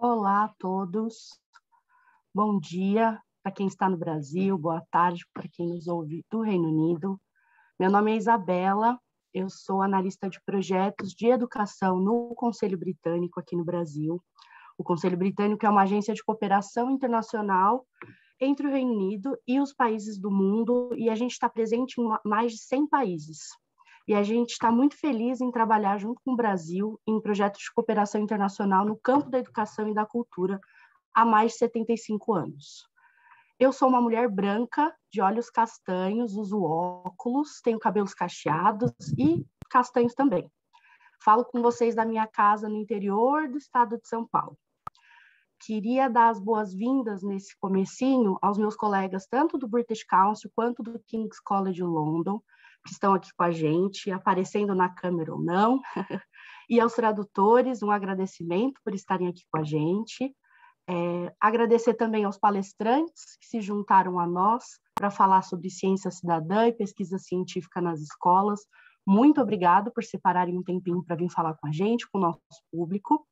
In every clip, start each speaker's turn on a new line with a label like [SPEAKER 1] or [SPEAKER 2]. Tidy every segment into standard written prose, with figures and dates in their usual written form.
[SPEAKER 1] Olá a todos, bom dia para quem está no Brasil, boa tarde para quem nos ouve do Reino Unido. Meu nome é Isabela, eu sou analista de projetos de educação no Conselho Britânico aqui no Brasil. O Conselho Britânico é uma agência de cooperação internacional entre o Reino Unido e os países do mundo, e a gente está presente em mais de 100 países. E a gente está muito feliz em trabalhar junto com o Brasil em projetos de cooperação internacional no campo da educação e da cultura há mais de 75 anos. Eu sou uma mulher branca, de olhos castanhos, uso óculos, tenho cabelos cacheados e castanhos também. Falo com vocês da minha casa no interior do estado de São Paulo. Queria dar as boas-vindas nesse comecinho aos meus colegas, tanto do British Council quanto do King's College London, que estão aqui com a gente, aparecendo na câmera ou não, e aos tradutores, um agradecimento por estarem aqui com a gente. Agradecer também aos palestrantes que se juntaram a nós para falar sobre ciência cidadã e pesquisa científica nas escolas. Muito obrigado por separarem um tempinho para vir falar com a gente, com o nosso público.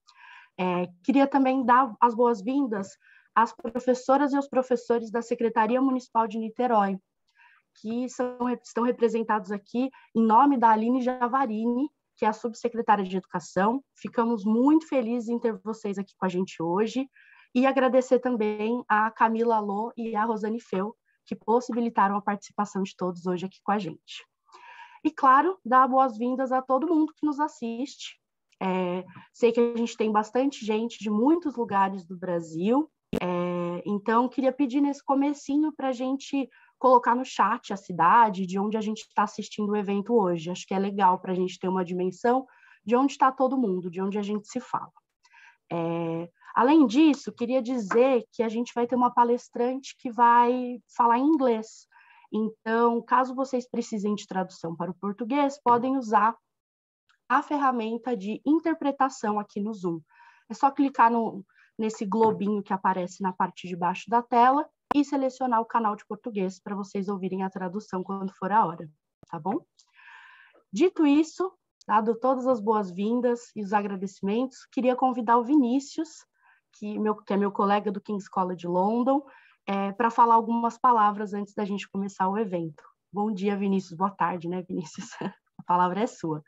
[SPEAKER 1] Queria também dar as boas-vindas às professoras e aos professores da Secretaria Municipal de Niterói, que estão representados aqui em nome da Aline Javarini, que é a subsecretária de Educação. Ficamos muito felizes em ter vocês aqui com a gente hoje, e agradecer também a Camila Alô e a Rosane Feu, que possibilitaram a participação de todos hoje aqui com a gente. E, claro, dar boas-vindas a todo mundo que nos assiste. Sei que a gente tem bastante gente de muitos lugares do Brasil, então queria pedir nesse comecinho para a gente colocar no chat a cidade de onde a gente está assistindo o evento hoje. Acho que é legal para a gente ter uma dimensão de onde está todo mundo, de onde a gente se fala. Além disso, queria dizer que a gente vai ter uma palestrante que vai falar em inglês. Então, caso vocês precisem de tradução para o português, podem usar a ferramenta de interpretação aqui no Zoom. É só clicar nesse globinho que aparece na parte de baixo da tela e selecionar o canal de português para vocês ouvirem a tradução quando for a hora, tá bom? Dito isso, dado todas as boas-vindas e os agradecimentos, queria convidar o Vinícius, que é meu colega do King's College London, para falar algumas palavras antes da gente começar o evento. Bom dia, Vinícius. Boa tarde, né, Vinícius? A palavra é sua.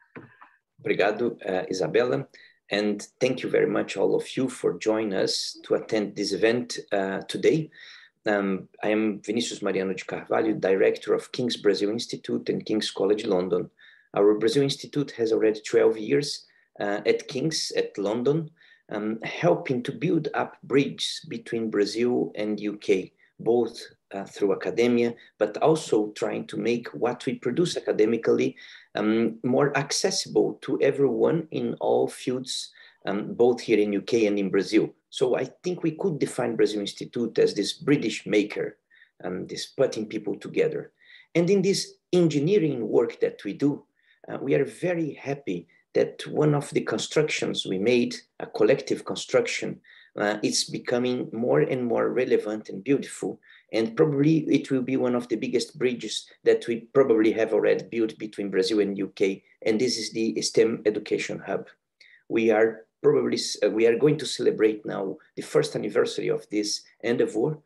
[SPEAKER 2] Obrigado, Isabella, and thank you very much all of you for joining us to attend this event today. I am Vinícius Mariano de Carvalho, Director of King's Brazil Institute and King's College London. Our Brazil Institute has already 12 years at King's at London, helping to build up bridges between Brazil and UK, both through academia, but also trying to make what we produce academically more accessible to everyone in all fields, both here in UK and in Brazil. So I think we could define Brazil Institute as this British maker, this putting people together. And in this engineering work that we do, we are very happy that one of the constructions we made, a collective construction, it's becoming more and more relevant and beautiful. And probably it will be one of the biggest bridges that we probably have already built between Brazil and UK. And this is the STEM Education Hub. We are going to celebrate now the first anniversary of this endeavor.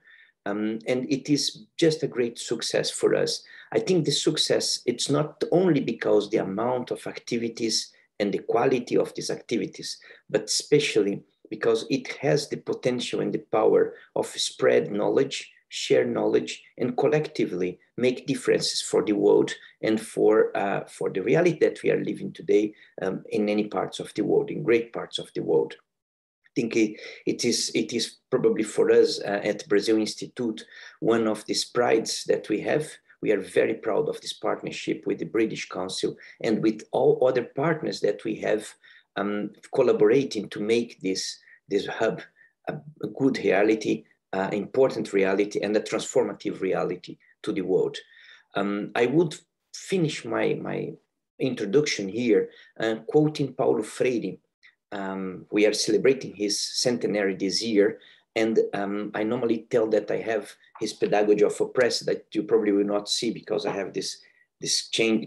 [SPEAKER 2] And it is just a great success for us. I think the success, it's not only because the amount of activities and the quality of these activities, but especially because it has the potential and the power of spread knowledge, share knowledge, and collectively make differences for the world and for the reality that we are living today in many parts of the world, in great parts of the world. I think it is probably for us at Brazil Institute one of these prides that we have. We are very proud of this partnership with the British Council and with all other partners that we have collaborating to make this hub a good reality, important reality, and a transformative reality to the world. I would finish my introduction here quoting Paulo Freire. We are celebrating his centenary this year, and I normally tell that I have his Pedagogy of Oppressed that you probably will not see because I have this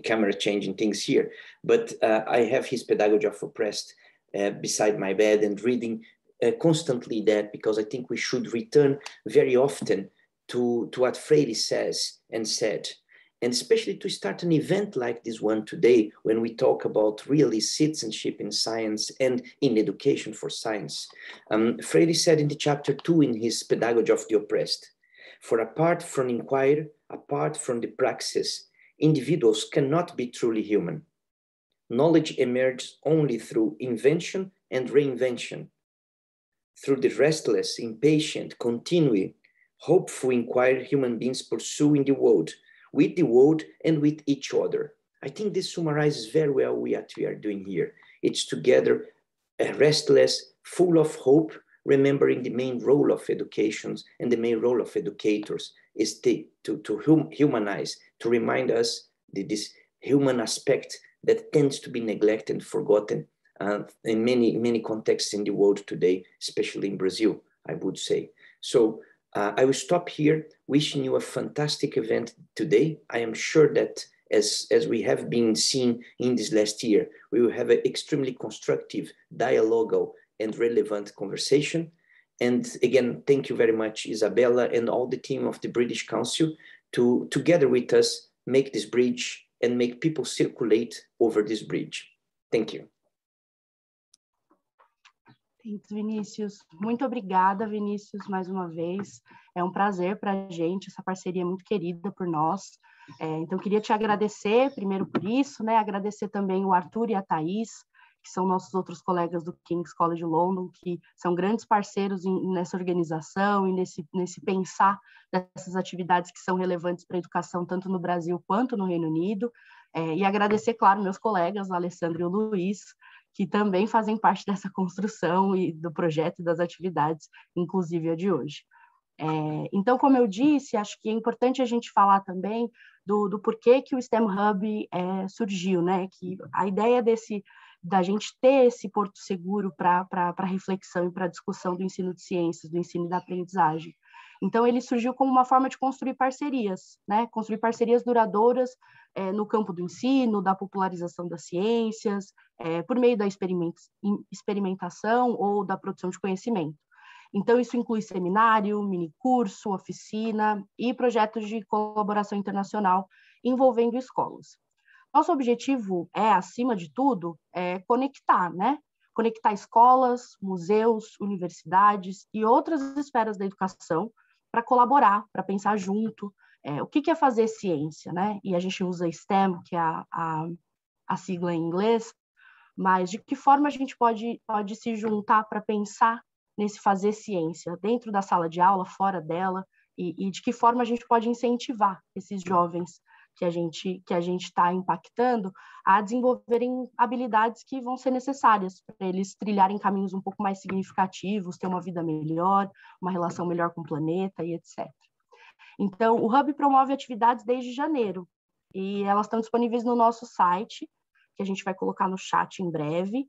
[SPEAKER 2] camera changing things here, but I have his Pedagogy of Oppressed beside my bed and reading constantly that, because I think we should return very often to what Freire says and said, and especially to start an event like this one today, when we talk about really citizenship in science and in education for science. Freire said in the chapter 2 in his Pedagogy of the Oppressed, for apart from inquiry, apart from the praxis, individuals cannot be truly human. Knowledge emerges only through invention and reinvention, through the restless, impatient, continuing, hopeful inquiry human beings pursue in the world, with the world and with each other. I think this summarizes very well what we are doing here. It's together restless, full of hope, remembering the main role of educations and the main role of educators is to humanize, to remind us this human aspect that tends to be neglected and forgotten in many contexts in the world today, especially in Brazil, I would say. So I will stop here, wishing you a fantastic event today. I am sure that as we have been seeing in this last year, we will have an extremely constructive, dialogue and relevant conversation. And again, thank you very much, Isabella, and all the team of the British Council to together with us make this bridge and make people circulate over this bridge. Thank you.
[SPEAKER 1] Thanks, Vinícius. Muito obrigada, Vinícius, mais uma vez. É um prazer para a gente, essa parceria é muito querida por nós. Então, queria te agradecer, primeiro por isso, né? Agradecer também o Arthur e a Thaís, que são nossos outros colegas do King's College London, que são grandes parceiros nessa organização e nesse pensar dessas atividades que são relevantes para a educação, tanto no Brasil quanto no Reino Unido. E agradecer, claro, meus colegas, o Alessandro e o Luiz, que também fazem parte dessa construção e do projeto e das atividades, inclusive a de hoje. Então, como eu disse, acho que é importante a gente falar também do porquê que o STEM Hub surgiu, né? Que a ideia da gente ter esse porto seguro para reflexão e para discussão do ensino de ciências, do ensino e da aprendizagem. Então, ele surgiu como uma forma de construir parcerias, né? Construir parcerias duradouras no campo do ensino, da popularização das ciências, por meio da experimentação ou da produção de conhecimento. Então, isso inclui seminário, minicurso, oficina e projetos de colaboração internacional envolvendo escolas. Nosso objetivo acima de tudo, conectar, né? Conectar escolas, museus, universidades e outras esferas da educação para colaborar, para pensar junto. O que é fazer ciência, né? E a gente usa STEM, que é a sigla em inglês, mas de que forma a gente pode se juntar para pensar nesse fazer ciência, dentro da sala de aula, fora dela, e de que forma a gente pode incentivar esses jovens que a gente está impactando a desenvolverem habilidades que vão ser necessárias para eles trilharem caminhos um pouco mais significativos, ter uma vida melhor, uma relação melhor com o planeta e etc. Então, o Hub promove atividades desde janeiro, e elas estão disponíveis no nosso site, que a gente vai colocar no chat em breve.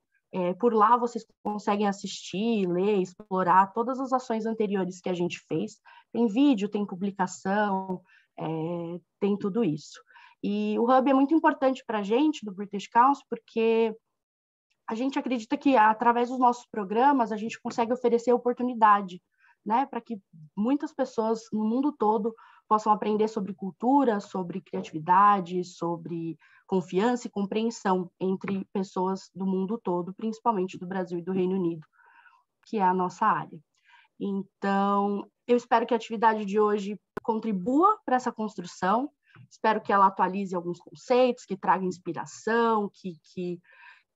[SPEAKER 1] Por lá vocês conseguem assistir, ler, explorar todas as ações anteriores que a gente fez. Tem vídeo, tem publicação, tem tudo isso. E o Hub é muito importante para a gente, do British Council, porque a gente acredita que, através dos nossos programas, a gente consegue oferecer oportunidade, né, para que muitas pessoas no mundo todo possam aprender sobre cultura, sobre criatividade, sobre confiança e compreensão entre pessoas do mundo todo, principalmente do Brasil e do Reino Unido, que é a nossa área. Então, eu espero que a atividade de hoje contribua para essa construção, espero que ela atualize alguns conceitos, que traga inspiração, que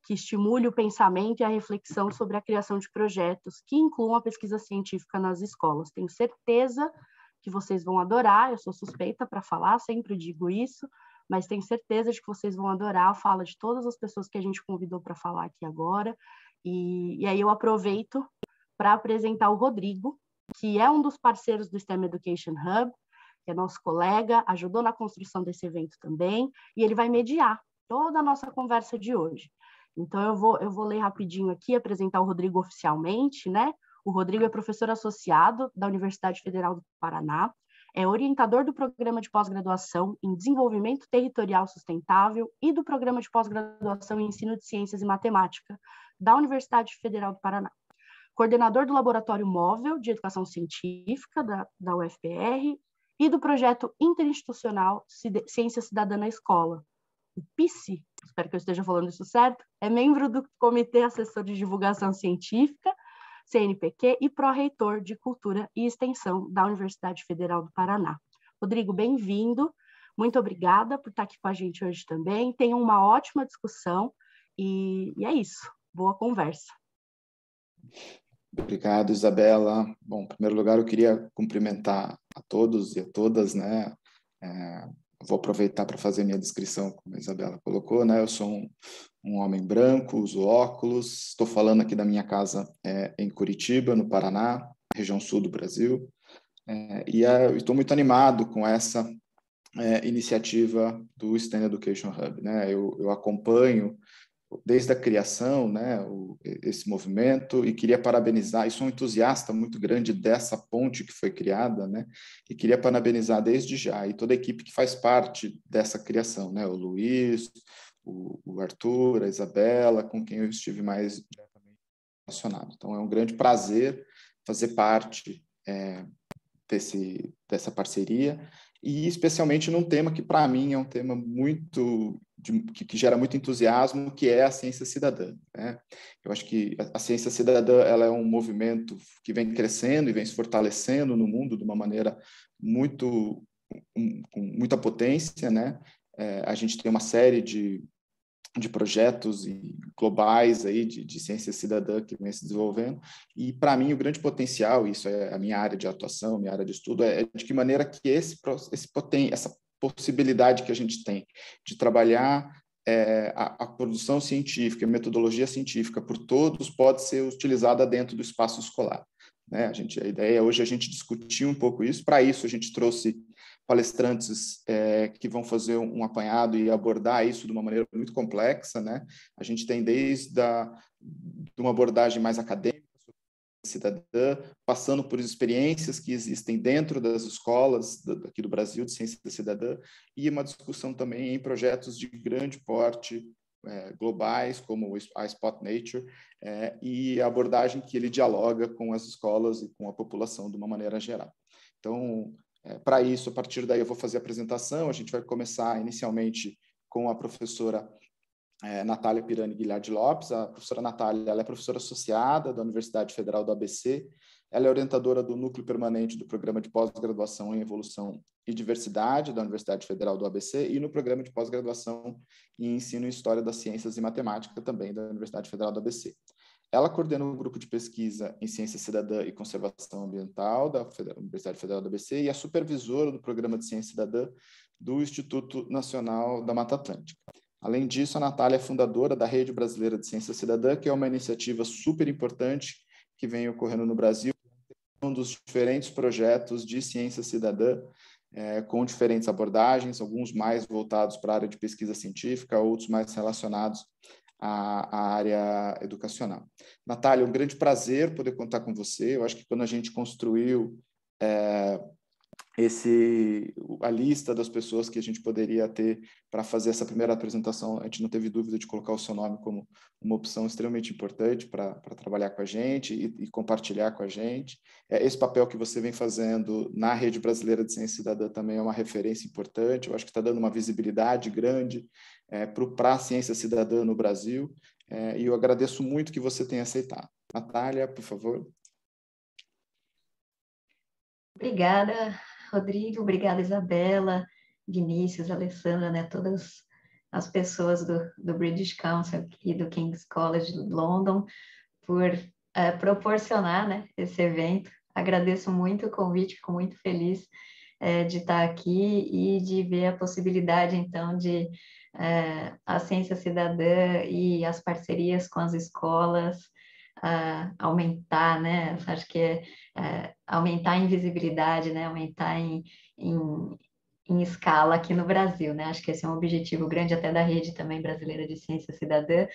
[SPEAKER 1] estimule o pensamento e a reflexão sobre a criação de projetos que incluam a pesquisa científica nas escolas. Tenho certeza que vocês vão adorar, eu sou suspeita para falar, sempre digo isso, mas tenho certeza de que vocês vão adorar a fala de todas as pessoas que a gente convidou para falar aqui agora. E aí eu aproveito para apresentar o Rodrigo, que é um dos parceiros do STEM Education Hub, que é nosso colega, ajudou na construção desse evento também, e ele vai mediar toda a nossa conversa de hoje. Então, eu vou ler rapidinho aqui, apresentar o Rodrigo oficialmente, né? O Rodrigo é professor associado da Universidade Federal do Paraná, é orientador do programa de pós-graduação em Desenvolvimento Territorial Sustentável e do programa de pós-graduação em Ensino de Ciências e Matemática da Universidade Federal do Paraná. coordenador do Laboratório Móvel de Educação Científica da UFPR e do projeto interinstitucional Ciência Cidadã na Escola. O PICE, espero que eu esteja falando isso certo, é membro do Comitê Assessor de Divulgação Científica, CNPq, e pró-reitor de Cultura e Extensão da Universidade Federal do Paraná. Rodrigo, bem-vindo. Muito obrigada por estar aqui com a gente hoje também. Tenham uma ótima discussão e é isso. Boa conversa.
[SPEAKER 3] Obrigado, Isabela. Bom, em primeiro lugar, eu queria cumprimentar a todos e a todas, né? Vou aproveitar para fazer minha descrição, como a Isabela colocou, né? Eu sou um homem branco, uso óculos, estou falando aqui da minha casa em Curitiba, no Paraná, região sul do Brasil, e estou muito animado com essa iniciativa do STEM Education Hub, né? Eu acompanho desde a criação, né, esse movimento, e queria parabenizar, e sou um entusiasta muito grande dessa ponte que foi criada, né, e queria parabenizar desde já, e toda a equipe que faz parte dessa criação, né, o Luiz, o Arthur, a Isabela, com quem eu estive mais diretamente relacionado. Então, é um grande prazer fazer parte dessa parceria, e especialmente num tema que, para mim, é um tema muito que gera muito entusiasmo, que é a ciência cidadã, né? Eu acho que a ciência cidadã ela é um movimento que vem crescendo e vem se fortalecendo no mundo de uma maneira com muita potência, né? A gente tem uma série de projetos globais aí de ciência cidadã que vem se desenvolvendo, e para mim o grande potencial, isso é a minha área de atuação, minha área de estudo, é de que maneira que essa possibilidade que a gente tem de trabalhar a produção científica, a metodologia científica por todos pode ser utilizada dentro do espaço escolar, né? A ideia hoje é a gente discutir um pouco isso. Para isso a gente trouxe palestrantes que vão fazer um apanhado e abordar isso de uma maneira muito complexa, né? A gente tem desde de uma abordagem mais acadêmica, cidadã, passando por experiências que existem dentro das escolas aqui do Brasil de ciência cidadã, e uma discussão também em projetos de grande porte globais, como a Spot Nature, e a abordagem que ele dialoga com as escolas e com a população de uma maneira geral. Então, para isso, a partir daí eu vou fazer a apresentação. A gente vai começar inicialmente com a professora Natália Pirani Guilherme Lopes. A professora Natália, ela é professora associada da Universidade Federal do ABC, ela é orientadora do Núcleo Permanente do Programa de Pós-Graduação em Evolução e Diversidade da Universidade Federal do ABC e no Programa de Pós-Graduação em Ensino e História das Ciências e Matemática também da Universidade Federal do ABC. Ela coordena um grupo de pesquisa em Ciência Cidadã e Conservação Ambiental da Universidade Federal do ABC e é supervisora do Programa de Ciência Cidadã do Instituto Nacional da Mata Atlântica. Além disso, a Natália é fundadora da Rede Brasileira de Ciência Cidadã, que é uma iniciativa super importante que vem ocorrendo no Brasil, um dos diferentes projetos de ciência cidadã, com diferentes abordagens, alguns mais voltados para a área de pesquisa científica, outros mais relacionados à área educacional. Natália, um grande prazer poder contar com você. Eu acho que quando a gente construiu a lista das pessoas que a gente poderia ter para fazer essa primeira apresentação, a gente não teve dúvida de colocar o seu nome como uma opção extremamente importante para trabalhar com a gente e compartilhar com a gente. Esse papel que você vem fazendo na Rede Brasileira de Ciência Cidadã também é uma referência importante. Eu acho que está dando uma visibilidade grande para a ciência cidadã no Brasil, e eu agradeço muito que você tenha aceitado. Natália, por favor.
[SPEAKER 4] Obrigada, Rodrigo, obrigada, Isabela, Vinícius, Alessandra, né, todas as pessoas do British Council e do King's College de London por proporcionar, né, esse evento. Agradeço muito o convite, fico muito feliz de estar aqui e de ver a possibilidade, então, de a ciência cidadã e as parcerias com as escolas aumentar, né? Acho que aumentar em visibilidade, né? Aumentar em escala aqui no Brasil, né? Acho que esse é um objetivo grande até da Rede também brasileira de ciência cidadã,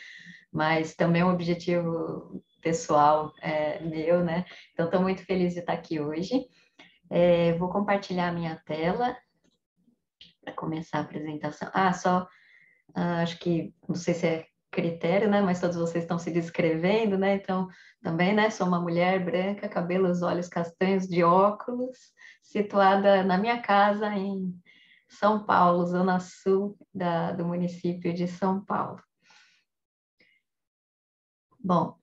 [SPEAKER 4] mas também um objetivo pessoal meu, né? Então, estou muito feliz de estar aqui hoje. Vou compartilhar a minha tela para começar a apresentação. Acho que, não sei se é critério, né? Mas todos vocês estão se descrevendo, né? Então, também, né? Sou uma mulher branca, cabelos, olhos castanhos, de óculos, situada na minha casa em São Paulo, zona sul do município de São Paulo. Bom,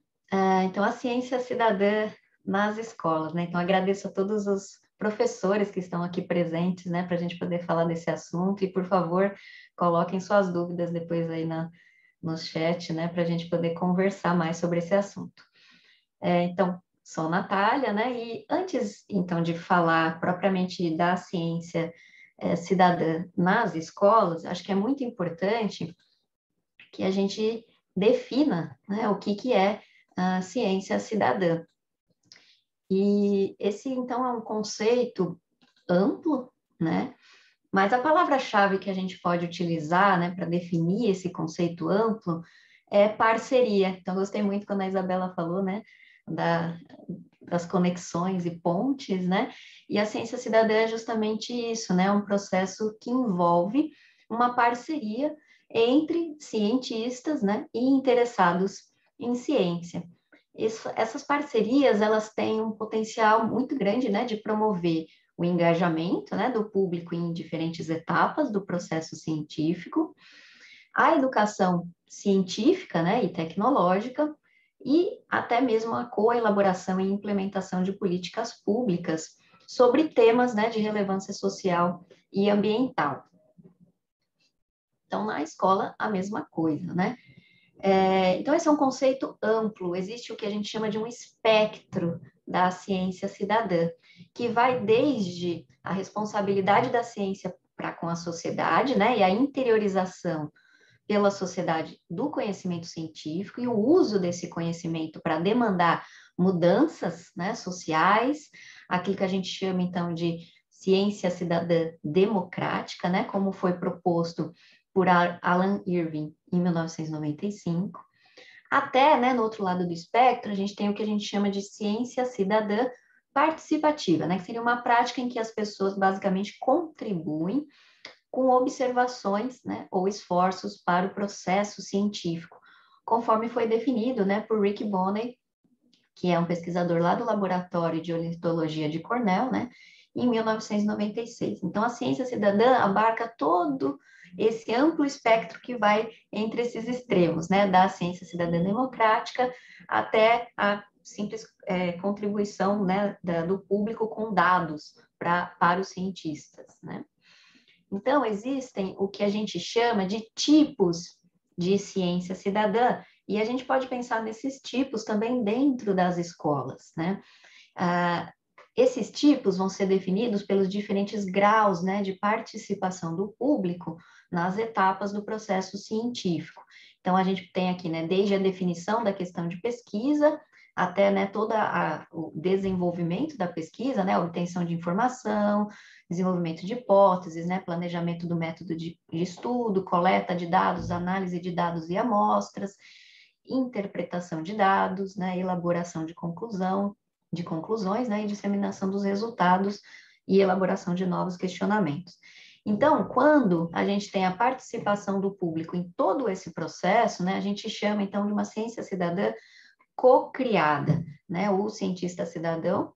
[SPEAKER 4] então a ciência cidadã nas escolas, né? Então agradeço a todos os professores que estão aqui presentes, né? Para a gente poder falar desse assunto e, por favor, coloquem suas dúvidas depois aí no chat, né? Para a gente poder conversar mais sobre esse assunto. Então, sou Natália, né? E antes, então, de falar propriamente da ciência cidadã nas escolas, acho que é muito importante que a gente defina, né, o que é a ciência cidadã. E esse, então, é um conceito amplo, né? Mas a palavra-chave que a gente pode utilizar, né, para definir esse conceito amplo é parceria. Então, gostei muito quando a Isabela falou, né, das conexões e pontes, né? E a ciência cidadã é justamente isso, né? Um processo que envolve uma parceria entre cientistas, né, e interessados em ciência. Essas parcerias, elas têm um potencial muito grande, né, de promover o engajamento, né, do público em diferentes etapas do processo científico, a educação científica, né, e tecnológica, e até mesmo a coelaboração e implementação de políticas públicas sobre temas, né, de relevância social e ambiental. Então, na escola, a mesma coisa, né? Então, esse é um conceito amplo, existe o que a gente chama de um espectro da ciência cidadã, que vai desde a responsabilidade da ciência para com a sociedade, né, e a interiorização pela sociedade do conhecimento científico e o uso desse conhecimento para demandar mudanças, né, sociais, aquilo que a gente chama, então, de ciência cidadã democrática, né, como foi proposto por Alan Irving em 1995, até, né, no outro lado do espectro, a gente tem o que a gente chama de ciência cidadã participativa, né, que seria uma prática em que as pessoas basicamente contribuem com observações, né, ou esforços para o processo científico, conforme foi definido, né, por Rick Bonney, que é um pesquisador lá do Laboratório de Ornitologia de Cornell, né, em 1996. Então, a ciência cidadã abarca todo esse amplo espectro que vai entre esses extremos, né, da ciência cidadã democrática até a simples contribuição, né, do público com dados para os cientistas, né. Então, existem o que a gente chama de tipos de ciência cidadã, e a gente pode pensar nesses tipos também dentro das escolas, né? Esses tipos vão ser definidos pelos diferentes graus, né, de participação do público nas etapas do processo científico. Então, a gente tem aqui, né, desde a definição da questão de pesquisa, até, né, todo o desenvolvimento da pesquisa, né, a obtenção de informação, desenvolvimento de hipóteses, né, planejamento do método de estudo, coleta de dados, análise de dados e amostras, interpretação de dados, né, elaboração de conclusões, né, e disseminação dos resultados e elaboração de novos questionamentos. Então, quando a gente tem a participação do público em todo esse processo, né, a gente chama, então, de uma ciência cidadã co-criada, né, o cientista cidadão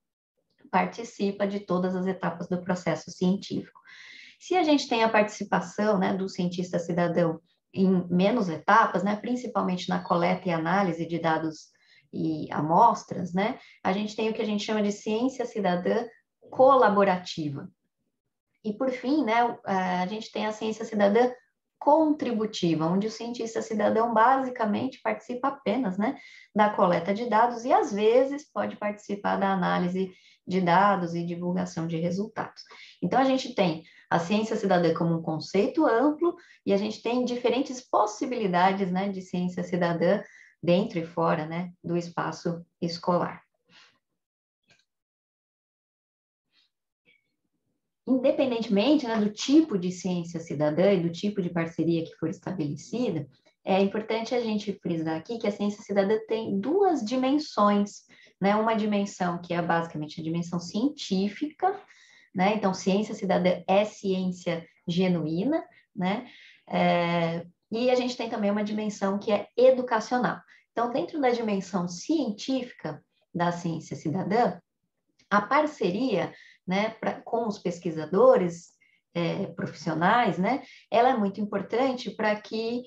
[SPEAKER 4] participa de todas as etapas do processo científico. Se a gente tem a participação, né, do cientista cidadão em menos etapas, né, principalmente na coleta e análise de dados e amostras, né, a gente tem o que a gente chama de ciência cidadã colaborativa. E, por fim, né, a gente tem a ciência cidadã contributiva, onde o cientista cidadão basicamente participa apenas, né, da coleta de dados e, às vezes, pode participar da análise de dados e divulgação de resultados. Então, a gente tem a ciência cidadã como um conceito amplo e a gente tem diferentes possibilidades, né, de ciência cidadã dentro e fora, né, do espaço escolar. Independentemente, né, do tipo de ciência cidadã e do tipo de parceria que for estabelecida, é importante a gente frisar aqui que a ciência cidadã tem duas dimensões, né? Uma dimensão que é basicamente a dimensão científica, né? Então, ciência cidadã é ciência genuína, né? E a gente tem também uma dimensão que é educacional. Então, dentro da dimensão científica da ciência cidadã, a parceria, né, com os pesquisadores profissionais, né, ela é muito importante para que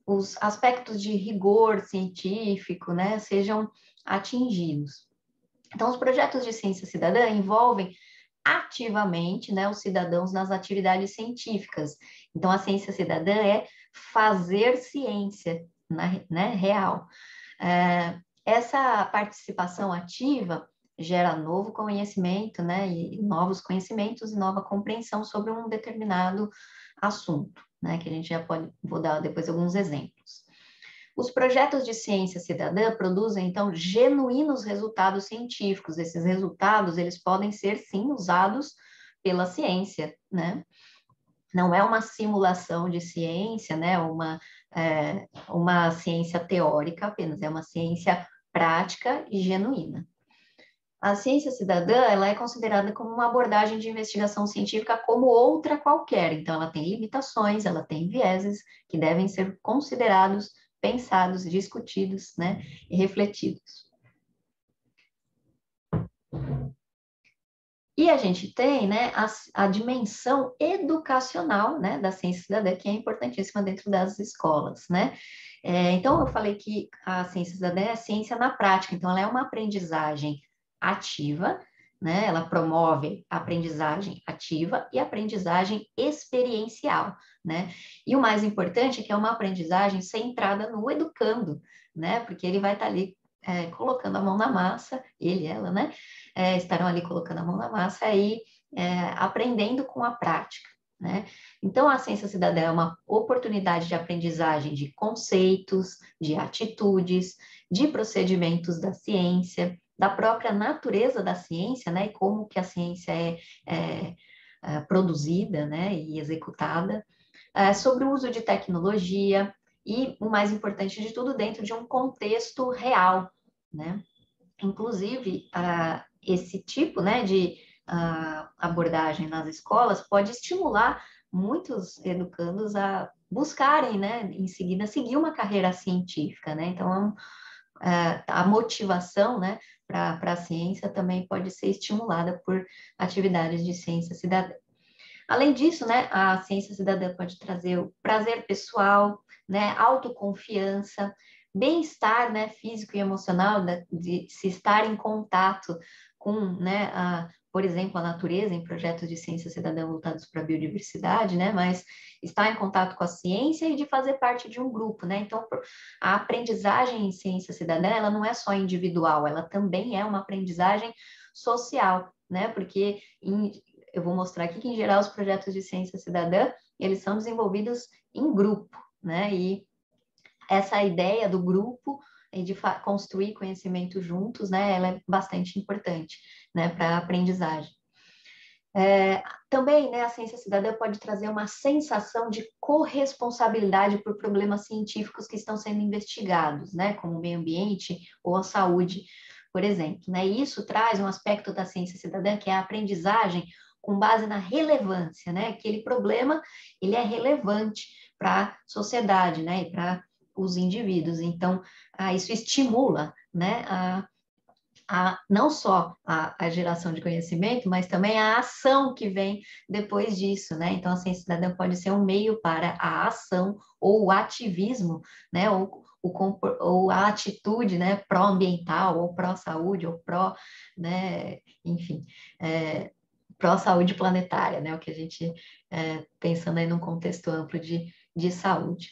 [SPEAKER 4] os aspectos de rigor científico, né, sejam atingidos. Então, os projetos de ciência cidadã envolvem ativamente, né, os cidadãos nas atividades científicas. Então, a ciência cidadã é fazer ciência, né, real. Essa participação ativa gera novo conhecimento, né, e novos conhecimentos e nova compreensão sobre um determinado assunto, né, que a gente já vou dar depois alguns exemplos. Os projetos de ciência cidadã produzem, então, genuínos resultados científicos. Esses resultados, eles podem ser, sim, usados pela ciência, né? Não é uma simulação de ciência, né? Uma ciência teórica apenas, é uma ciência prática e genuína. A ciência cidadã, ela é considerada como uma abordagem de investigação científica como outra qualquer. Então, ela tem limitações, ela tem vieses que devem ser considerados, pensados, discutidos, né, e refletidos. E a gente tem, né, a dimensão educacional, né, da ciência cidadã, que é importantíssima dentro das escolas, né? Então, eu falei que a ciência cidadã é a ciência na prática, então ela é uma aprendizagem ativa, né? Ela promove a aprendizagem ativa e aprendizagem experiencial, né? E o mais importante é que é uma aprendizagem centrada no educando, né? Porque ele vai estar ali colocando a mão na massa, ele e ela, né? Estarão ali colocando a mão na massa e aprendendo com a prática, né? Então, a ciência cidadã é uma oportunidade de aprendizagem de conceitos, de atitudes, de procedimentos da ciência, da própria natureza da ciência, né? E como que a ciência é produzida, né? E executada, sobre o uso de tecnologia e, o mais importante de tudo, dentro de um contexto real, né? Inclusive, esse tipo, né, de abordagem nas escolas pode estimular muitos educandos a buscarem, né, em seguida, seguir uma carreira científica, né? Então, a motivação, né, para a ciência também pode ser estimulada por atividades de ciência cidadã. Além disso, né, a ciência cidadã pode trazer o prazer pessoal, né, autoconfiança, bem-estar, né, físico e emocional, de se estar em contato com, né, por exemplo, a natureza, em projetos de ciência cidadã voltados para a biodiversidade, né, mas estar em contato com a ciência e de fazer parte de um grupo, né. Então, a aprendizagem em ciência cidadã, ela não é só individual, ela também é uma aprendizagem social, né, porque eu vou mostrar aqui que, em geral, os projetos de ciência cidadã, eles são desenvolvidos em grupo, né? E essa ideia do grupo e de construir conhecimento juntos, né? Ela é bastante importante, né? Para a aprendizagem. Também, né, a ciência cidadã pode trazer uma sensação de corresponsabilidade por problemas científicos que estão sendo investigados, né? Como o meio ambiente ou a saúde, por exemplo, né? E isso traz um aspecto da ciência cidadã que é a aprendizagem com base na relevância, né? Aquele problema, ele é relevante para a sociedade, né? E para os indivíduos. Então, isso estimula, né? Não só a geração de conhecimento, mas também a ação que vem depois disso, né? Então, a ciência cidadã pode ser um meio para a ação ou o ativismo, né? Ou a atitude, né? Pró-ambiental, ou pró-saúde, ou pró, né? Enfim, pró-saúde planetária, né? O que a gente, pensando aí num contexto amplo de saúde.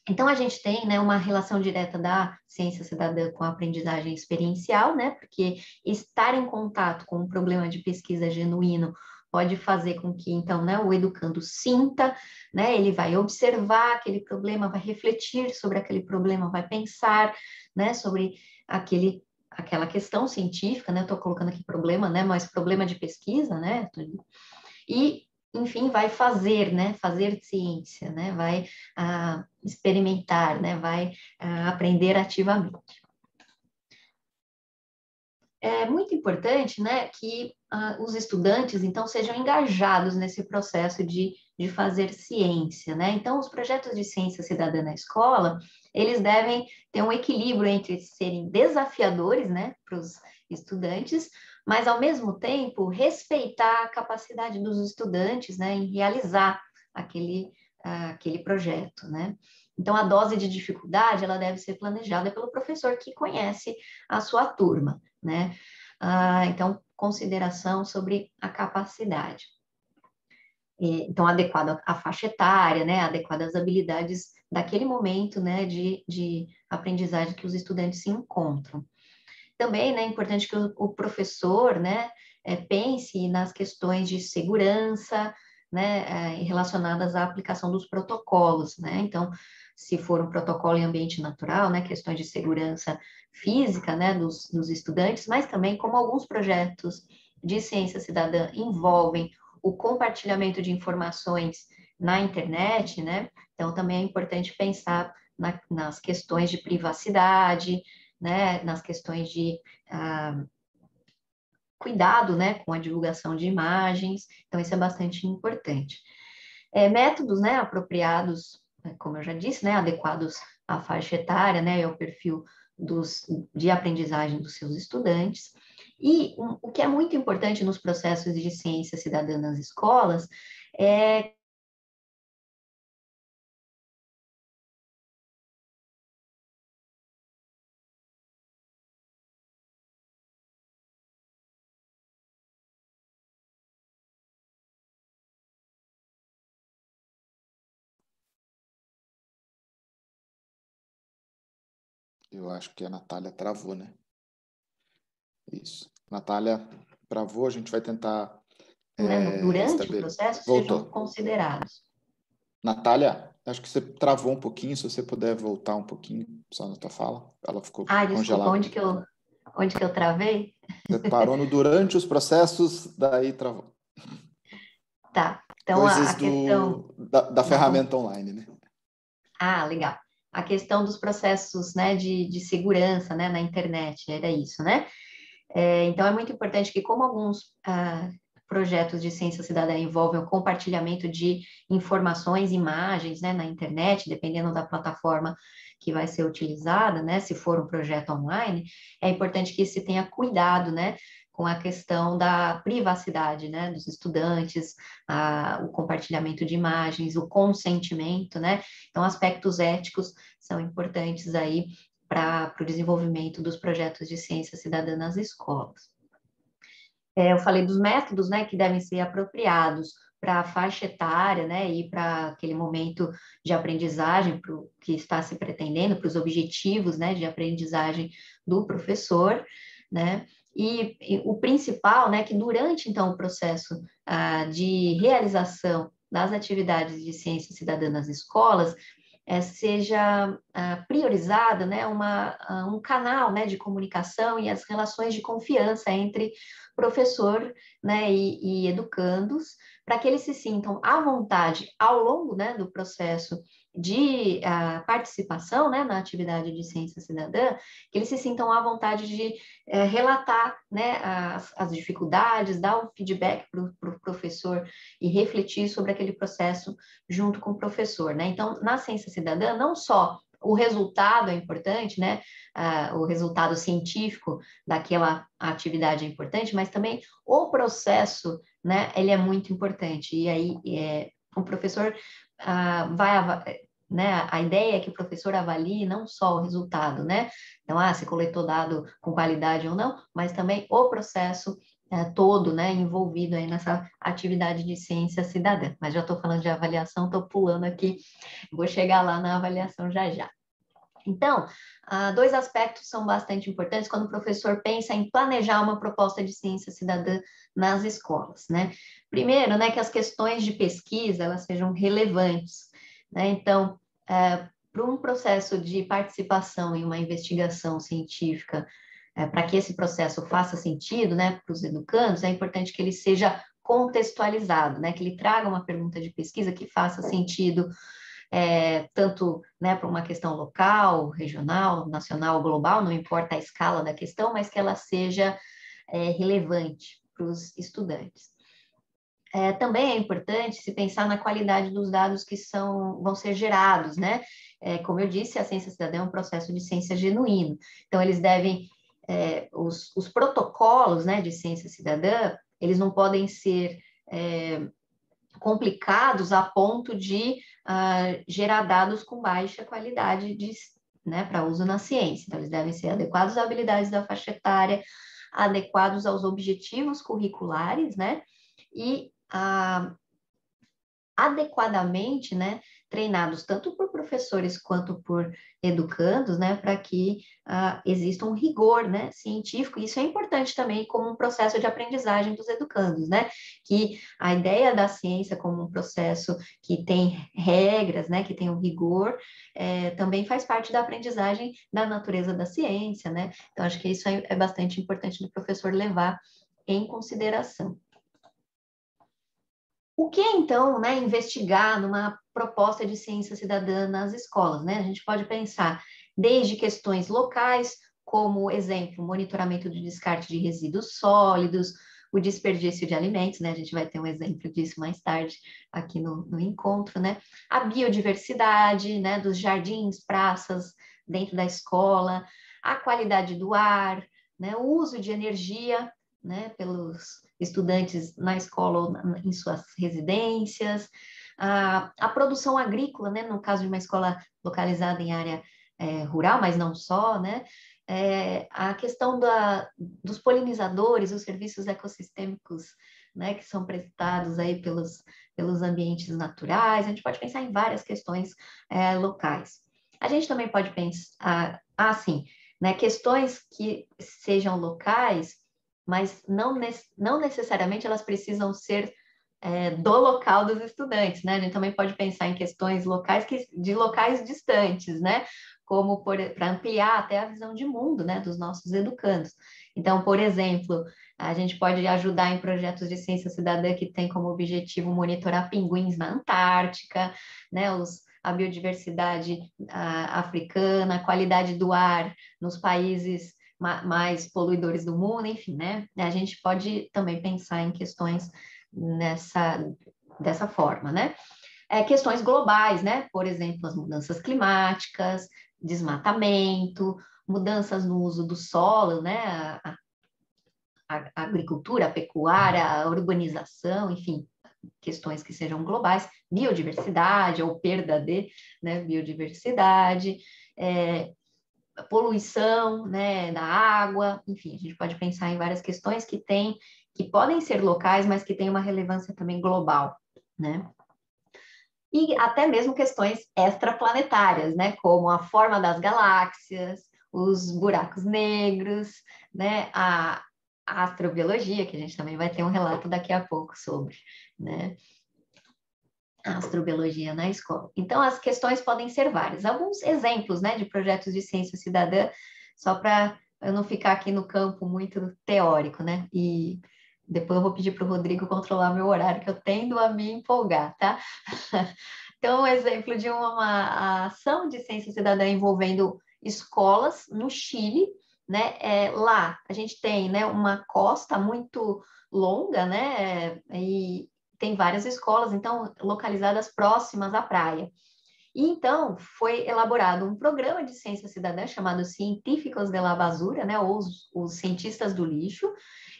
[SPEAKER 4] Então, a gente tem, né, uma relação direta da ciência cidadã com a aprendizagem experiencial, né? Porque estar em contato com um problema de pesquisa genuíno pode fazer com que, então, né, o educando sinta, né? Ele vai observar aquele problema, vai refletir sobre aquele problema, vai pensar, né, sobre aquela questão científica, né? Estou colocando aqui problema, né? Mas problema de pesquisa, né? E, enfim, vai fazer, né? Fazer ciência, né? Vai experimentar, né? Vai aprender ativamente. É muito importante, né, que os estudantes, então, sejam engajados nesse processo de de fazer ciência, né? Então, os projetos de ciência cidadã na escola, eles devem ter um equilíbrio entre serem desafiadores, né, para os estudantes, mas, ao mesmo tempo, respeitar a capacidade dos estudantes, né, em realizar aquele projeto, né? Então, a dose de dificuldade, ela deve ser planejada pelo professor que conhece a sua turma, né? Então, consideração sobre a capacidade. Então, adequado à faixa etária, né? Adequado às habilidades daquele momento, né? De aprendizagem que os estudantes se encontram. Também, né? É importante que o professor, né? Pense nas questões de segurança, né? Relacionadas à aplicação dos protocolos, né? Então, se for um protocolo em ambiente natural, né? Questões de segurança física, né? Dos estudantes, mas também como alguns projetos de ciência cidadã envolvem o compartilhamento de informações na internet, né? Então, também é importante pensar nas questões de privacidade, né? Nas questões de cuidado, né? Com a divulgação de imagens. Então, isso é bastante importante. Métodos, né? Apropriados, como eu já disse, né? Adequados à faixa etária, né? E ao perfil de aprendizagem dos seus estudantes. E o que é muito importante nos processos de ciência cidadã nas escolas é
[SPEAKER 3] Eu acho que a Natália travou, né? Isso. Natália travou, a gente vai tentar
[SPEAKER 4] né, durante o
[SPEAKER 3] restabelecer.
[SPEAKER 4] processo sejam
[SPEAKER 3] Voltou.
[SPEAKER 4] considerados.
[SPEAKER 3] Natália, acho que você travou um pouquinho, se você puder voltar um pouquinho só na tua fala. Ela ficou
[SPEAKER 4] Desculpa,
[SPEAKER 3] congelada.
[SPEAKER 4] onde que eu travei?
[SPEAKER 3] Você parou no durante os processos, daí travou.
[SPEAKER 4] Tá, então
[SPEAKER 3] Coisas
[SPEAKER 4] a questão...
[SPEAKER 3] da ferramenta online, né?
[SPEAKER 4] Legal. A questão dos processos, né, de segurança, né, na internet, era isso, né? Então, é muito importante que, como alguns projetos de ciência cidadã envolvem o compartilhamento de informações, imagens, né, na internet, dependendo da plataforma que vai ser utilizada, né, se for um projeto online, é importante que se tenha cuidado, né, com a questão da privacidade, né, dos estudantes, o compartilhamento de imagens, o consentimento, né, então aspectos éticos são importantes aí para o desenvolvimento dos projetos de ciência cidadã nas escolas. Eu falei dos métodos, né, que devem ser apropriados para a faixa etária, né, e para aquele momento de aprendizagem que está se pretendendo, para os objetivos, né, de aprendizagem do professor, né, e o principal, né, que durante, então, o processo de realização das atividades de ciência cidadã nas escolas, seja priorizada, né, um canal, né, de comunicação e as relações de confiança entre professor, né, e educandos, para que eles se sintam à vontade ao longo, né, do processo de participação, né, na atividade de ciência cidadã, que eles se sintam à vontade de relatar, né, as dificuldades, dar o feedback para o professor e refletir sobre aquele processo junto com o professor, né? Então, na ciência cidadã, não só o resultado é importante, né? O resultado científico daquela atividade é importante, mas também o processo, né? Ele é muito importante. E aí, o professor né? A ideia é que o professor avalie não só o resultado, né? Então, se coletou dado com qualidade ou não, mas também o processo todo, né, envolvido aí nessa atividade de ciência cidadã. Mas já estou falando de avaliação, estou pulando aqui, vou chegar lá na avaliação já já. Então, dois aspectos são bastante importantes quando o professor pensa em planejar uma proposta de ciência cidadã nas escolas, né? Primeiro, né, que as questões de pesquisa, elas sejam relevantes, né? Então, para um processo de participação em uma investigação científica, para que esse processo faça sentido, né, para os educandos, é importante que ele seja contextualizado, né, que ele traga uma pergunta de pesquisa que faça sentido tanto, né, para uma questão local, regional, nacional, global, não importa a escala da questão, mas que ela seja relevante para os estudantes. Também é importante se pensar na qualidade dos dados que vão ser gerados, né? Como eu disse, a ciência cidadã é um processo de ciência genuíno. Então, eles devem, os protocolos, né, de ciência cidadã, eles não podem ser complicados a ponto de gerar dados com baixa qualidade né, para uso na ciência. Então, eles devem ser adequados às habilidades da faixa etária, adequados aos objetivos curriculares, né? E adequadamente, né, treinados tanto por professores quanto por educandos, né, para que exista um rigor, né, científico. Isso é importante também como um processo de aprendizagem dos educandos, né, que a ideia da ciência como um processo que tem regras, né, que tem um rigor, também faz parte da aprendizagem da natureza da ciência, né. Então, acho que isso é bastante importante do professor levar em consideração. O que é, então, né, investigar numa proposta de ciência cidadã nas escolas, né? A gente pode pensar desde questões locais, como, exemplo, monitoramento do descarte de resíduos sólidos, o desperdício de alimentos, né? A gente vai ter um exemplo disso mais tarde aqui no encontro, né? A biodiversidade, né, dos jardins, praças dentro da escola, a qualidade do ar, né, o uso de energia, né, pelos estudantes na escola ou em suas residências, a produção agrícola, né, no caso de uma escola localizada em área rural, mas não só, né, a questão dos polinizadores, os serviços ecossistêmicos, né, que são prestados aí pelos ambientes naturais. A gente pode pensar em várias questões locais. A gente também pode pensar, assim, né, questões que sejam locais, mas não necessariamente elas precisam ser do local dos estudantes, né? A gente também pode pensar em questões locais de locais distantes, né? Como para ampliar até a visão de mundo, né, dos nossos educandos. Então, por exemplo, a gente pode ajudar em projetos de ciência cidadã que tem como objetivo monitorar pinguins na Antártica, né? A biodiversidade africana, a qualidade do ar nos países mais poluidores do mundo, enfim, né? A gente pode também pensar em questões dessa forma, né? Questões globais, né? Por exemplo, as mudanças climáticas, desmatamento, mudanças no uso do solo, né? A agricultura, a pecuária, a urbanização, enfim, questões que sejam globais, biodiversidade ou perda de, né, biodiversidade, poluição, né, da água, enfim, a gente pode pensar em várias questões que podem ser locais, mas que têm uma relevância também global, né? E até mesmo questões extraplanetárias, né, como a forma das galáxias, os buracos negros, né, a astrobiologia, que a gente também vai ter um relato daqui a pouco sobre, né? A astrobiologia na escola. Então, as questões podem ser várias. Alguns exemplos, né, de projetos de ciência cidadã, só para eu não ficar aqui no campo muito teórico, né? E depois eu vou pedir para o Rodrigo controlar meu horário, que eu tendo a me empolgar, tá? Então, um exemplo de uma ação de ciência cidadã envolvendo escolas no Chile, né? Lá a gente tem, né, uma costa muito longa, né? E tem várias escolas, então, localizadas próximas à praia. E, então, foi elaborado um programa de ciência cidadã chamado Científicos de la Basura, né, ou os cientistas do lixo,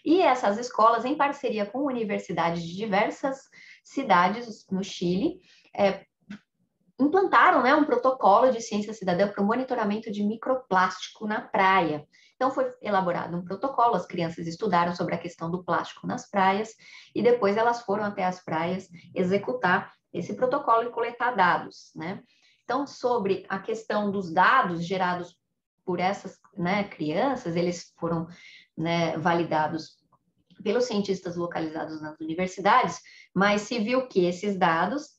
[SPEAKER 4] e essas escolas, em parceria com universidades de diversas cidades no Chile, implantaram, né, um protocolo de ciência cidadã para o monitoramento de microplástico na praia. Então, foi elaborado um protocolo, as crianças estudaram sobre a questão do plástico nas praias e depois elas foram até as praias executar esse protocolo e coletar dados, né? Então, sobre a questão dos dados gerados por essas, né, crianças, eles foram, né, validados pelos cientistas localizados nas universidades, mas se viu que esses dados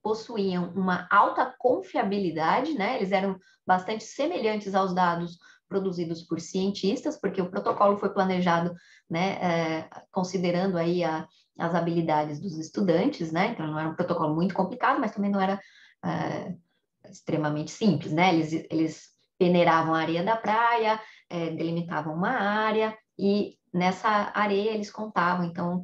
[SPEAKER 4] possuíam uma alta confiabilidade, né? Eles eram bastante semelhantes aos dados produzidos por cientistas, porque o protocolo foi planejado, né, considerando aí as habilidades dos estudantes, né? Então, não era um protocolo muito complicado, mas também não era extremamente simples, né? Eles peneiravam a areia da praia, delimitavam uma área, e nessa areia eles contavam, então,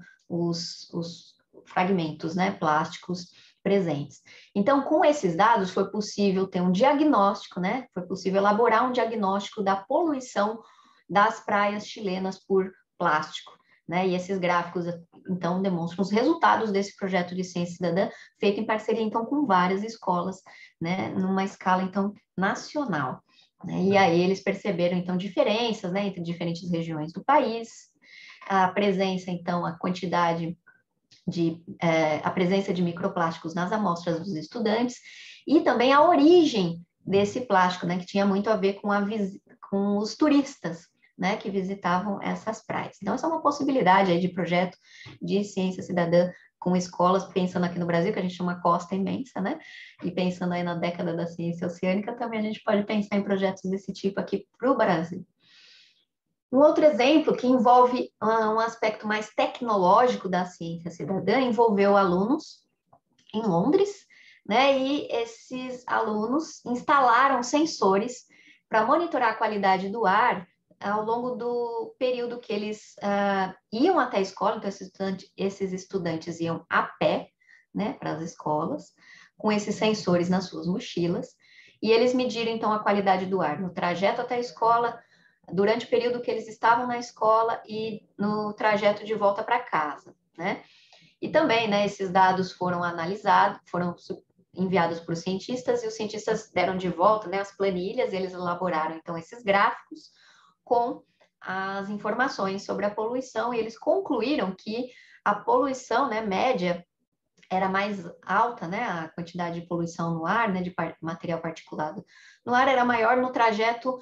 [SPEAKER 4] microfragmentos, né, plásticos presentes. Então, com esses dados, foi possível ter um diagnóstico, né, foi possível elaborar um diagnóstico da poluição das praias chilenas por plástico, né, e esses gráficos, então, demonstram os resultados desse projeto de ciência cidadã, feito em parceria, então, com várias escolas, né, numa escala, então, nacional. Né, e aí eles perceberam, então, diferenças, né, entre diferentes regiões do país, a presença, então, a quantidade a presença de microplásticos nas amostras dos estudantes e também a origem desse plástico, né, que tinha muito a ver com os turistas, né, que visitavam essas praias. Então, essa é uma possibilidade aí de projeto de ciência cidadã com escolas, pensando aqui no Brasil, que a gente tem uma costa imensa, né, e pensando aí na década da ciência oceânica, também a gente pode pensar em projetos desse tipo aqui para o Brasil. Um outro exemplo que envolve um aspecto mais tecnológico da ciência cidadã envolveu alunos em Londres, né? E esses alunos instalaram sensores para monitorar a qualidade do ar ao longo do período que eles iam até a escola. Então, esses estudantes iam a pé, né, para as escolas, com esses sensores nas suas mochilas, e eles mediram, então, a qualidade do ar no trajeto até a escola, durante o período que eles estavam na escola e no trajeto de volta para casa, né? E também, né, esses dados foram analisados, foram enviados para os cientistas, e os cientistas deram de volta, né, as planilhas, e eles elaboraram, então, esses gráficos com as informações sobre a poluição, e eles concluíram que a poluição, né, média era mais alta, né, a quantidade de poluição no ar, né, de material particulado no ar era maior no trajeto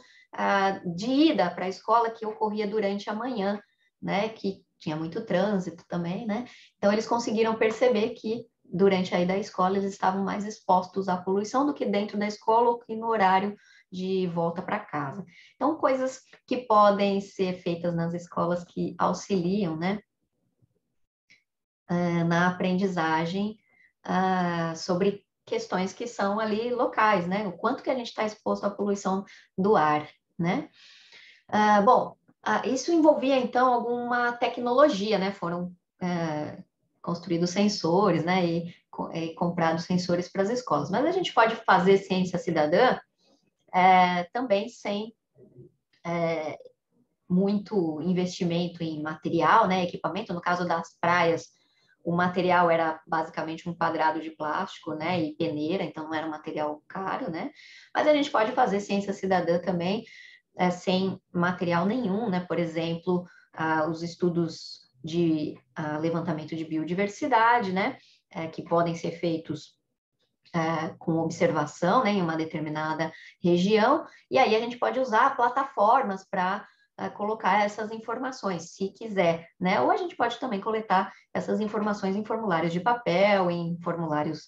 [SPEAKER 4] de ida para a escola, que ocorria durante a manhã, né, que tinha muito trânsito também, né, então eles conseguiram perceber que durante a ida à escola eles estavam mais expostos à poluição do que dentro da escola ou que no horário de volta para casa. Então, coisas que podem ser feitas nas escolas que auxiliam, né, na aprendizagem sobre questões que são ali locais, né? O quanto que a gente está exposto à poluição do ar, né? Bom, isso envolvia, então, alguma tecnologia, né? Foram construídos sensores, né? E comprados sensores para as escolas. Mas a gente pode fazer ciência cidadã também sem muito investimento em material, né? Equipamento. No caso das praias, o material era basicamente um quadrado de plástico, né, e peneira, então não era um material caro, né, mas a gente pode fazer ciência cidadã também sem material nenhum, né, por exemplo, os estudos de levantamento de biodiversidade, né, que podem ser feitos com observação, né, em uma determinada região, e aí a gente pode usar plataformas para colocar essas informações, se quiser, né? Ou a gente pode também coletar essas informações em formulários de papel, em formulários,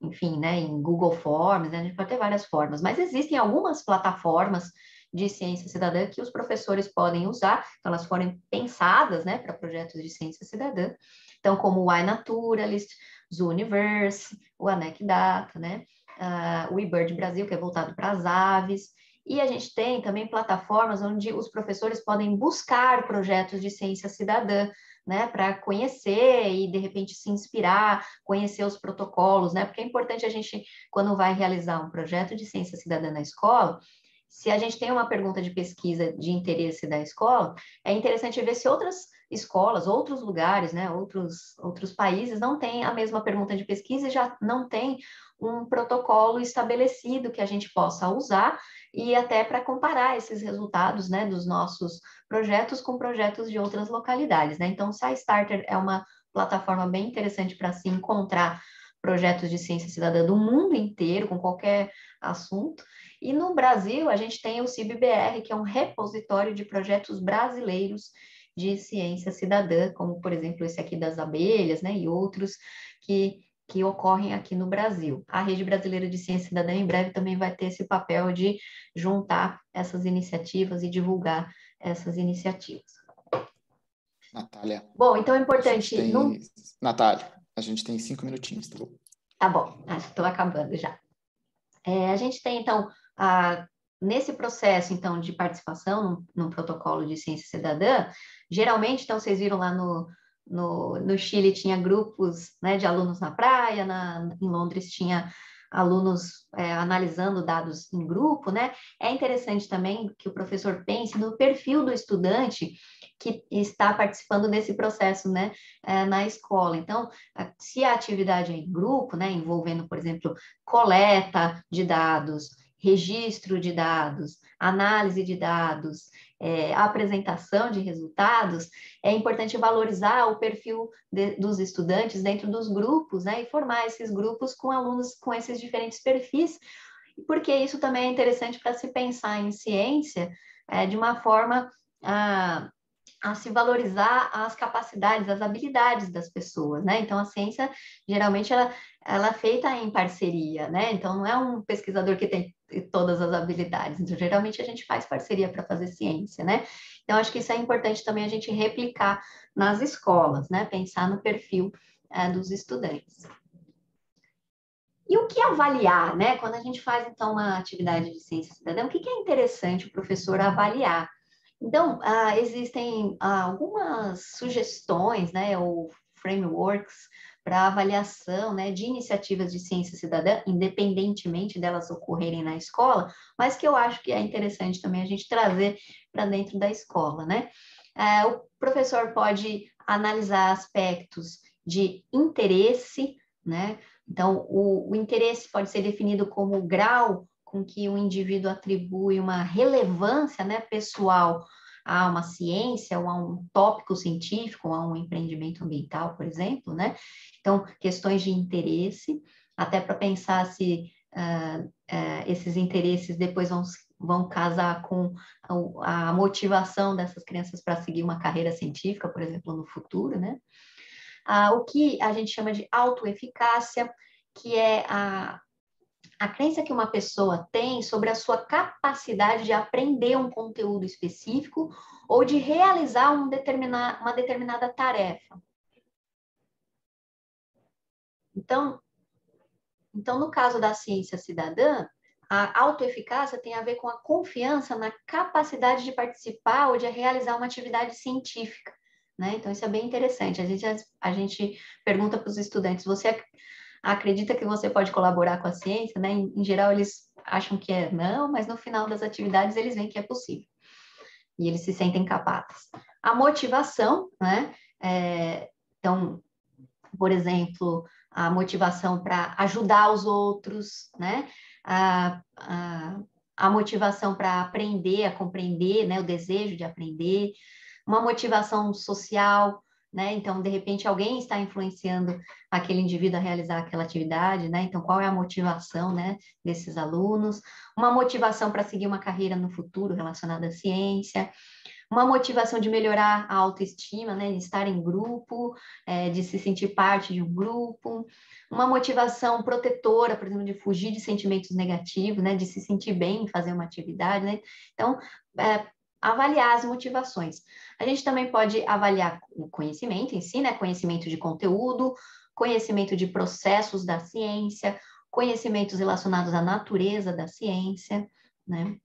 [SPEAKER 4] enfim, né, em Google Forms, né? A gente pode ter várias formas, mas existem algumas plataformas de ciência cidadã que os professores podem usar, então elas foram pensadas, né, para projetos de ciência cidadã, então como o iNaturalist, Zooniverse, o Anecdata, né? O eBird Brasil, que é voltado para as aves, e a gente tem também plataformas onde os professores podem buscar projetos de ciência cidadã, né, para conhecer e, de repente, se inspirar, conhecer os protocolos, né, porque é importante a gente, quando vai realizar um projeto de ciência cidadã na escola, se a gente tem uma pergunta de pesquisa de interesse da escola, é interessante ver se outras escolas, outros lugares, né, outros países não têm a mesma pergunta de pesquisa e já não tem um protocolo estabelecido que a gente possa usar e até para comparar esses resultados, né, dos nossos projetos com projetos de outras localidades, né? Então, o SciStarter é uma plataforma bem interessante para se encontrar projetos de ciência cidadã do mundo inteiro, com qualquer assunto. E no Brasil, a gente tem o CIBBR, que é um repositório de projetos brasileiros de ciência cidadã, como, por exemplo, esse aqui das abelhas, né, e outros que ocorrem aqui no Brasil. A Rede Brasileira de Ciência Cidadã, em breve, também vai ter esse papel de juntar essas iniciativas e divulgar essas iniciativas.
[SPEAKER 3] Natália.
[SPEAKER 4] Bom, então é importante...
[SPEAKER 3] Natália, a gente tem 5 minutinhos, tá bom?
[SPEAKER 4] Tá bom, acho que estou acabando já. A gente tem, então, nesse processo, então, de participação no protocolo de ciência cidadã, geralmente, então, vocês viram lá no Chile tinha grupos, né, de alunos na praia, em Londres tinha alunos analisando dados em grupo, né? É interessante também que o professor pense no perfil do estudante que está participando desse processo, né, na escola. Então, se a atividade é em grupo, né, envolvendo, por exemplo, coleta de dados, registro de dados, análise de dados, apresentação de resultados, é importante valorizar o perfil dos estudantes dentro dos grupos, né, e formar esses grupos com alunos com esses diferentes perfis, porque isso também é interessante para se pensar em ciência de uma forma a se valorizar as capacidades, as habilidades das pessoas, né? Então, a ciência, geralmente, ela é feita em parceria, né? Então, não é um pesquisador que tem todas as habilidades. Então, geralmente, a gente faz parceria para fazer ciência, né? Então, acho que isso é importante também a gente replicar nas escolas, né? Pensar no perfil dos estudantes. E o que avaliar, né? Quando a gente faz, então, uma atividade de ciência cidadã, o que é interessante o professor avaliar? Então, existem algumas sugestões, né, ou frameworks para avaliação, né, de iniciativas de ciência cidadã, independentemente delas ocorrerem na escola, mas que eu acho que é interessante também a gente trazer para dentro da escola, né? O professor pode analisar aspectos de interesse, né? Então, o interesse pode ser definido como o grau com que o indivíduo atribui uma relevância, né, pessoal a uma ciência ou a um tópico científico, ou a um empreendimento ambiental, por exemplo, né? Então, questões de interesse, até para pensar se esses interesses depois vão casar com a motivação dessas crianças para seguir uma carreira científica, por exemplo, no futuro, né? O que a gente chama de autoeficácia, que é a crença que uma pessoa tem sobre a sua capacidade de aprender um conteúdo específico ou de realizar uma determinada tarefa. Então, no caso da ciência cidadã, a autoeficácia tem a ver com a confiança na capacidade de participar ou de realizar uma atividade científica, né? Então, isso é bem interessante. A gente pergunta para os estudantes, você acredita que você pode colaborar com a ciência, né? Em geral, eles acham que não, mas no final das atividades eles veem que é possível. E eles se sentem capazes. A motivação, né? Então, por exemplo, a motivação para ajudar os outros, né? A motivação para aprender, a compreender, né? O desejo de aprender. Uma motivação social, né? Então, de repente, alguém está influenciando aquele indivíduo a realizar aquela atividade, né? Então, qual é a motivação, né, desses alunos? Uma motivação para seguir uma carreira no futuro relacionada à ciência, uma motivação de melhorar a autoestima, né, de estar em grupo, de se sentir parte de um grupo, uma motivação protetora, por exemplo, de fugir de sentimentos negativos, né, de se sentir bem em fazer uma atividade, né? Então, avaliar as motivações. A gente também pode avaliar o conhecimento em si, né? Conhecimento de conteúdo, conhecimento de processos da ciência, conhecimentos relacionados à natureza da ciência, né?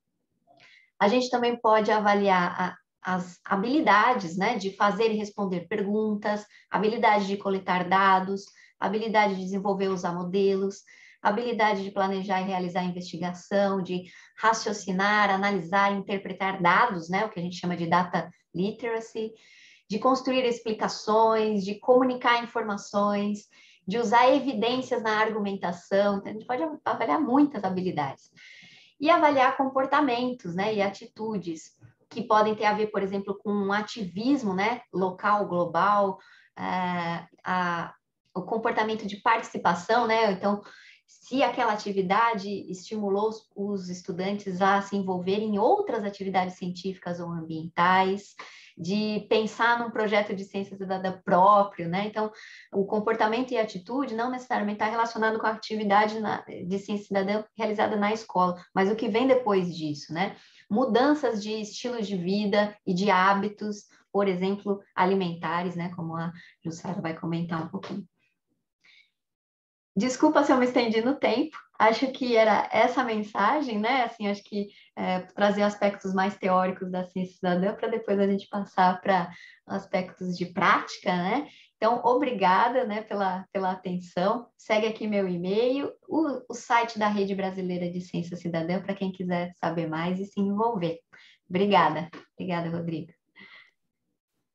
[SPEAKER 4] A gente também pode avaliar as habilidades, né? De fazer e responder perguntas, habilidade de coletar dados, habilidade de desenvolver e usar modelos, habilidade de planejar e realizar investigação, de raciocinar, analisar e interpretar dados, né? O que a gente chama de data literacy, de construir explicações, de comunicar informações, de usar evidências na argumentação. Então, a gente pode avaliar muitas habilidades. E avaliar comportamentos, né? E atitudes que podem ter a ver, por exemplo, com um ativismo, né? Local, global, o comportamento de participação, né? Então, se aquela atividade estimulou os estudantes a se envolverem em outras atividades científicas ou ambientais, de pensar num projeto de ciência cidadã próprio, né? Então, o comportamento e a atitude não necessariamente está relacionado com a atividade de ciência cidadã realizada na escola, mas o que vem depois disso, né? Mudanças de estilos de vida e de hábitos, por exemplo, alimentares, né? Como a Jussara vai comentar um pouquinho. Desculpa se eu me estendi no tempo, acho que era essa a mensagem, né? Assim, acho que trazer aspectos mais teóricos da ciência cidadã para depois a gente passar para aspectos de prática, né? Então, obrigada, né, pela atenção. Segue aqui meu e-mail, o site da Rede Brasileira de Ciência Cidadã, para quem quiser saber mais e se envolver. Obrigada. Obrigada, Rodrigo.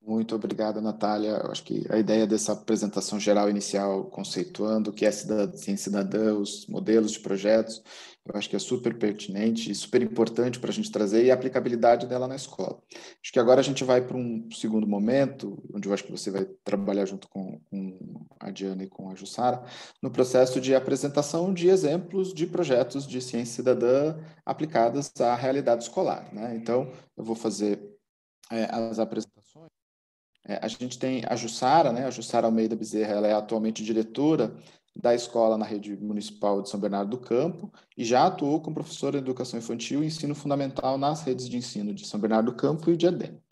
[SPEAKER 3] Muito obrigado, Natália. Eu acho que a ideia dessa apresentação geral inicial, conceituando o que é ciência cidadã, os modelos de projetos, eu acho que é super pertinente e super importante para a gente trazer e a aplicabilidade dela na escola. Acho que agora a gente vai para um segundo momento, onde eu acho que você vai trabalhar junto com a Diana e com a Jussara, no processo de apresentação de exemplos de projetos de ciência cidadã aplicadas à realidade escolar, né? Então, eu vou fazer as apresentações. A gente tem a Jussara, né? A Jussara Almeida Bezerra, ela é atualmente diretora da escola na rede municipal de São Bernardo do Campo e já atuou como professora de educação infantil e ensino fundamental nas redes de ensino de São Bernardo do Campo e de Adem.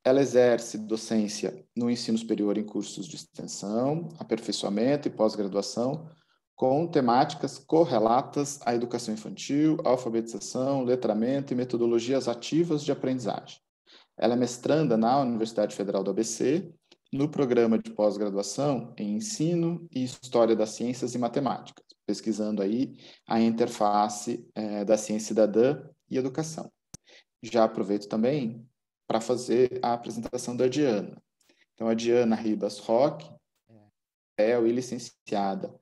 [SPEAKER 3] Ela exerce docência no ensino superior em cursos de extensão, aperfeiçoamento e pós-graduação, com temáticas correlatas à educação infantil, alfabetização, letramento e metodologias ativas de aprendizagem. Ela é mestranda na Universidade Federal do ABC, no programa de pós-graduação em Ensino e História das Ciências e Matemáticas, pesquisando aí a interface da ciência cidadã e educação. Já aproveito também para fazer a apresentação da Diana. Então, a Diana Ribas Roque é licenciada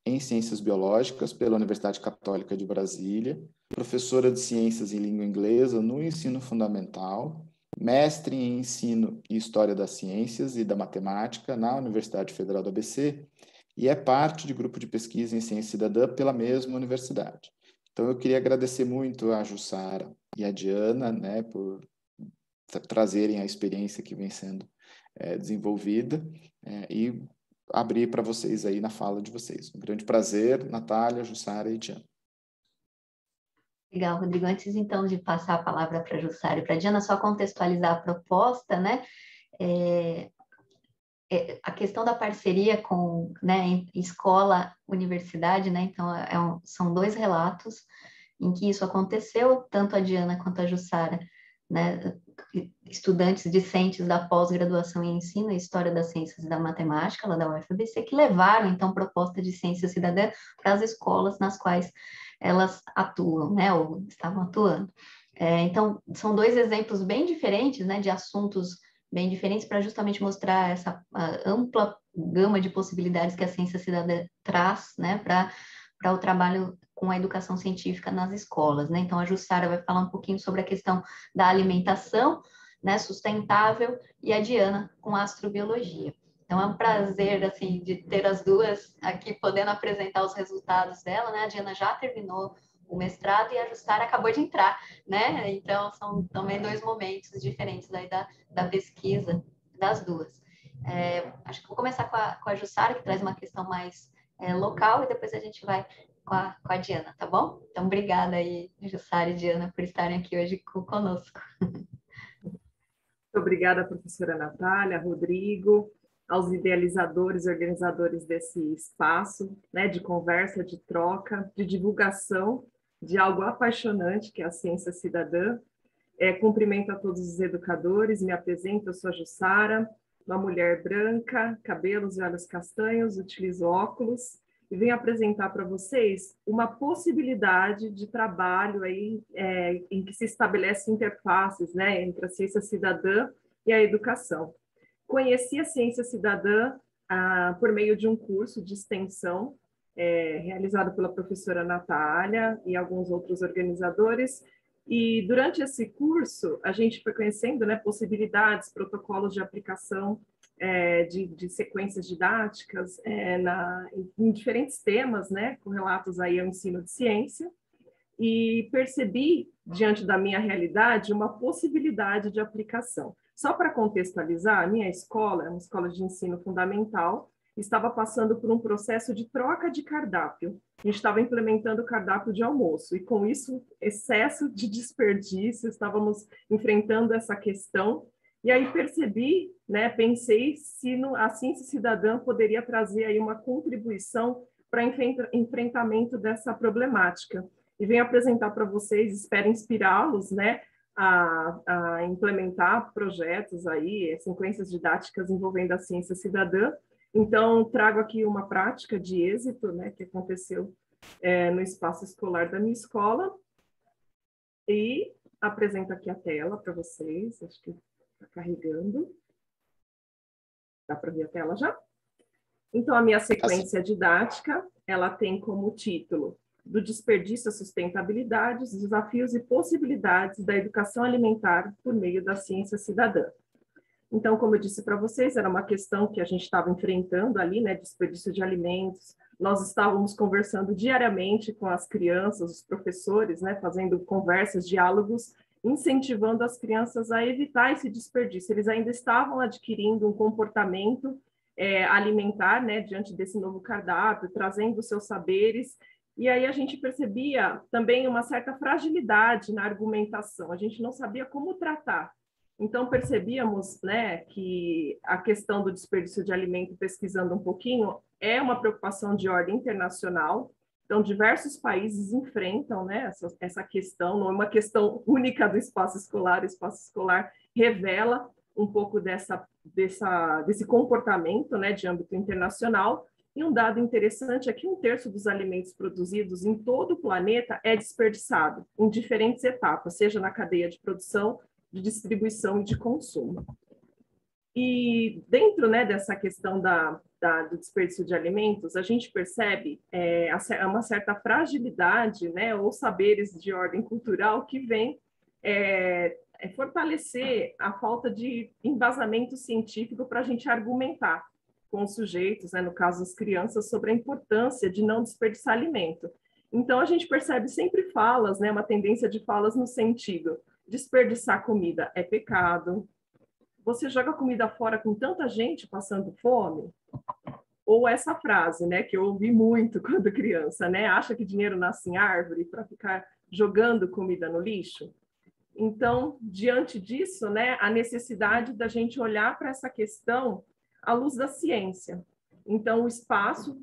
[SPEAKER 3] em Ciências Biológicas pela Universidade Católica de Brasília, professora de Ciências em Língua Inglesa no ensino fundamental, mestre em Ensino e História das Ciências e da Matemática na Universidade Federal do ABC e é parte de grupo de pesquisa em Ciência Cidadã pela mesma universidade. Então, eu queria agradecer muito a Jussara e a Diana, né, por trazerem a experiência que vem sendo desenvolvida e abrir para vocês aí na fala de vocês. Um grande prazer, Natália, Jussara e Diana.
[SPEAKER 4] Legal, Rodrigo. Antes, então, de passar a palavra para a Jussara e para a Diana, só contextualizar a proposta, né? A questão da parceria com, né, escola, universidade, né? Então, são dois relatos em que isso aconteceu, tanto a Diana quanto a Jussara, né? Estudantes discentes da pós-graduação em Ensino e História das Ciências e da Matemática, lá da UFABC, que levaram, então, proposta de ciência cidadã para as escolas nas quais elas atuam, né, ou estavam atuando. Então, são dois exemplos bem diferentes, né, de assuntos bem diferentes para justamente mostrar essa ampla gama de possibilidades que a ciência cidadã traz, né, para o trabalho com a educação científica nas escolas, né? Então, a Jussara vai falar um pouquinho sobre a questão da alimentação, né, sustentável, e a Diana com a astrobiologia. Então, é um prazer, assim, de ter as duas aqui podendo apresentar os resultados dela, né? A Diana já terminou o mestrado e a Jussara acabou de entrar, né? Então, são também dois momentos diferentes aí da pesquisa das duas. Acho que vou começar com a Jussara, que traz uma questão mais local, e depois a gente vai com a Diana, tá bom? Então, obrigada aí, Jussara e Diana, por estarem aqui hoje conosco.
[SPEAKER 5] Muito obrigada, professora Natália, Rodrigo, aos idealizadores e organizadores desse espaço, né, de conversa, de troca, de divulgação de algo apaixonante, que é a ciência cidadã. Cumprimento a todos os educadores, me apresento, eu sou a Jussara, uma mulher branca, cabelos e olhos castanhos, utilizo óculos, e venho apresentar para vocês uma possibilidade de trabalho aí, em que se estabelece interfaces, né, entre a ciência cidadã e a educação. Conheci a ciência cidadã por meio de um curso de extensão realizado pela professora Natália e alguns outros organizadores, e durante esse curso a gente foi conhecendo, né, possibilidades, protocolos de aplicação de sequências didáticas em diferentes temas, né, correlatos aí ao ensino de ciência, e percebi, diante da minha realidade, uma possibilidade de aplicação. Só para contextualizar, a minha escola é uma escola de ensino fundamental, estava passando por um processo de troca de cardápio. A gente estava implementando o cardápio de almoço, e com isso, excesso de desperdício, estávamos enfrentando essa questão. E aí percebi, né, pensei se a ciência cidadã poderia trazer aí uma contribuição para enfrentamento dessa problemática. E venho apresentar para vocês, espero inspirá-los, né, a implementar projetos aí, sequências didáticas envolvendo a ciência cidadã. Então, trago aqui uma prática de êxito, né, que aconteceu no espaço escolar da minha escola, e apresento aqui a tela para vocês, acho que está carregando. Dá para ver a tela já? Então, a minha sequência didática, ela tem como título do desperdício à sustentabilidade, os desafios e possibilidades da educação alimentar por meio da ciência cidadã. Então, como eu disse para vocês, era uma questão que a gente estava enfrentando ali, né, desperdício de alimentos. Nós estávamos conversando diariamente com as crianças, os professores, né, fazendo conversas, diálogos, incentivando as crianças a evitar esse desperdício. Eles ainda estavam adquirindo um comportamento alimentar, né, diante desse novo cardápio, trazendo seus saberes. E aí a gente percebia também uma certa fragilidade na argumentação. A gente não sabia como tratar. Então, percebíamos, né, que a questão do desperdício de alimento, pesquisando um pouquinho, é uma preocupação de ordem internacional. Então, diversos países enfrentam, né, essa questão, não é uma questão única do espaço escolar. O espaço escolar revela um pouco desse comportamento, né, de âmbito internacional. E um dado interessante é que 1/3 dos alimentos produzidos em todo o planeta é desperdiçado em diferentes etapas, seja na cadeia de produção, de distribuição e de consumo. E dentro, né, dessa questão do desperdício de alimentos, a gente percebe uma certa fragilidade, né, ou saberes de ordem cultural que vem fortalecer a falta de embasamento científico para a gente argumentar com os sujeitos, né, no caso as crianças, sobre a importância de não desperdiçar alimento. Então, a gente percebe sempre falas, né, uma tendência de falas no sentido: desperdiçar comida é pecado. Você joga comida fora com tanta gente passando fome? Ou essa frase, né, que eu ouvi muito quando criança, né? Acha que dinheiro nasce em árvore para ficar jogando comida no lixo? Então, diante disso, né, a necessidade da gente olhar para essa questão à luz da ciência. Então, o espaço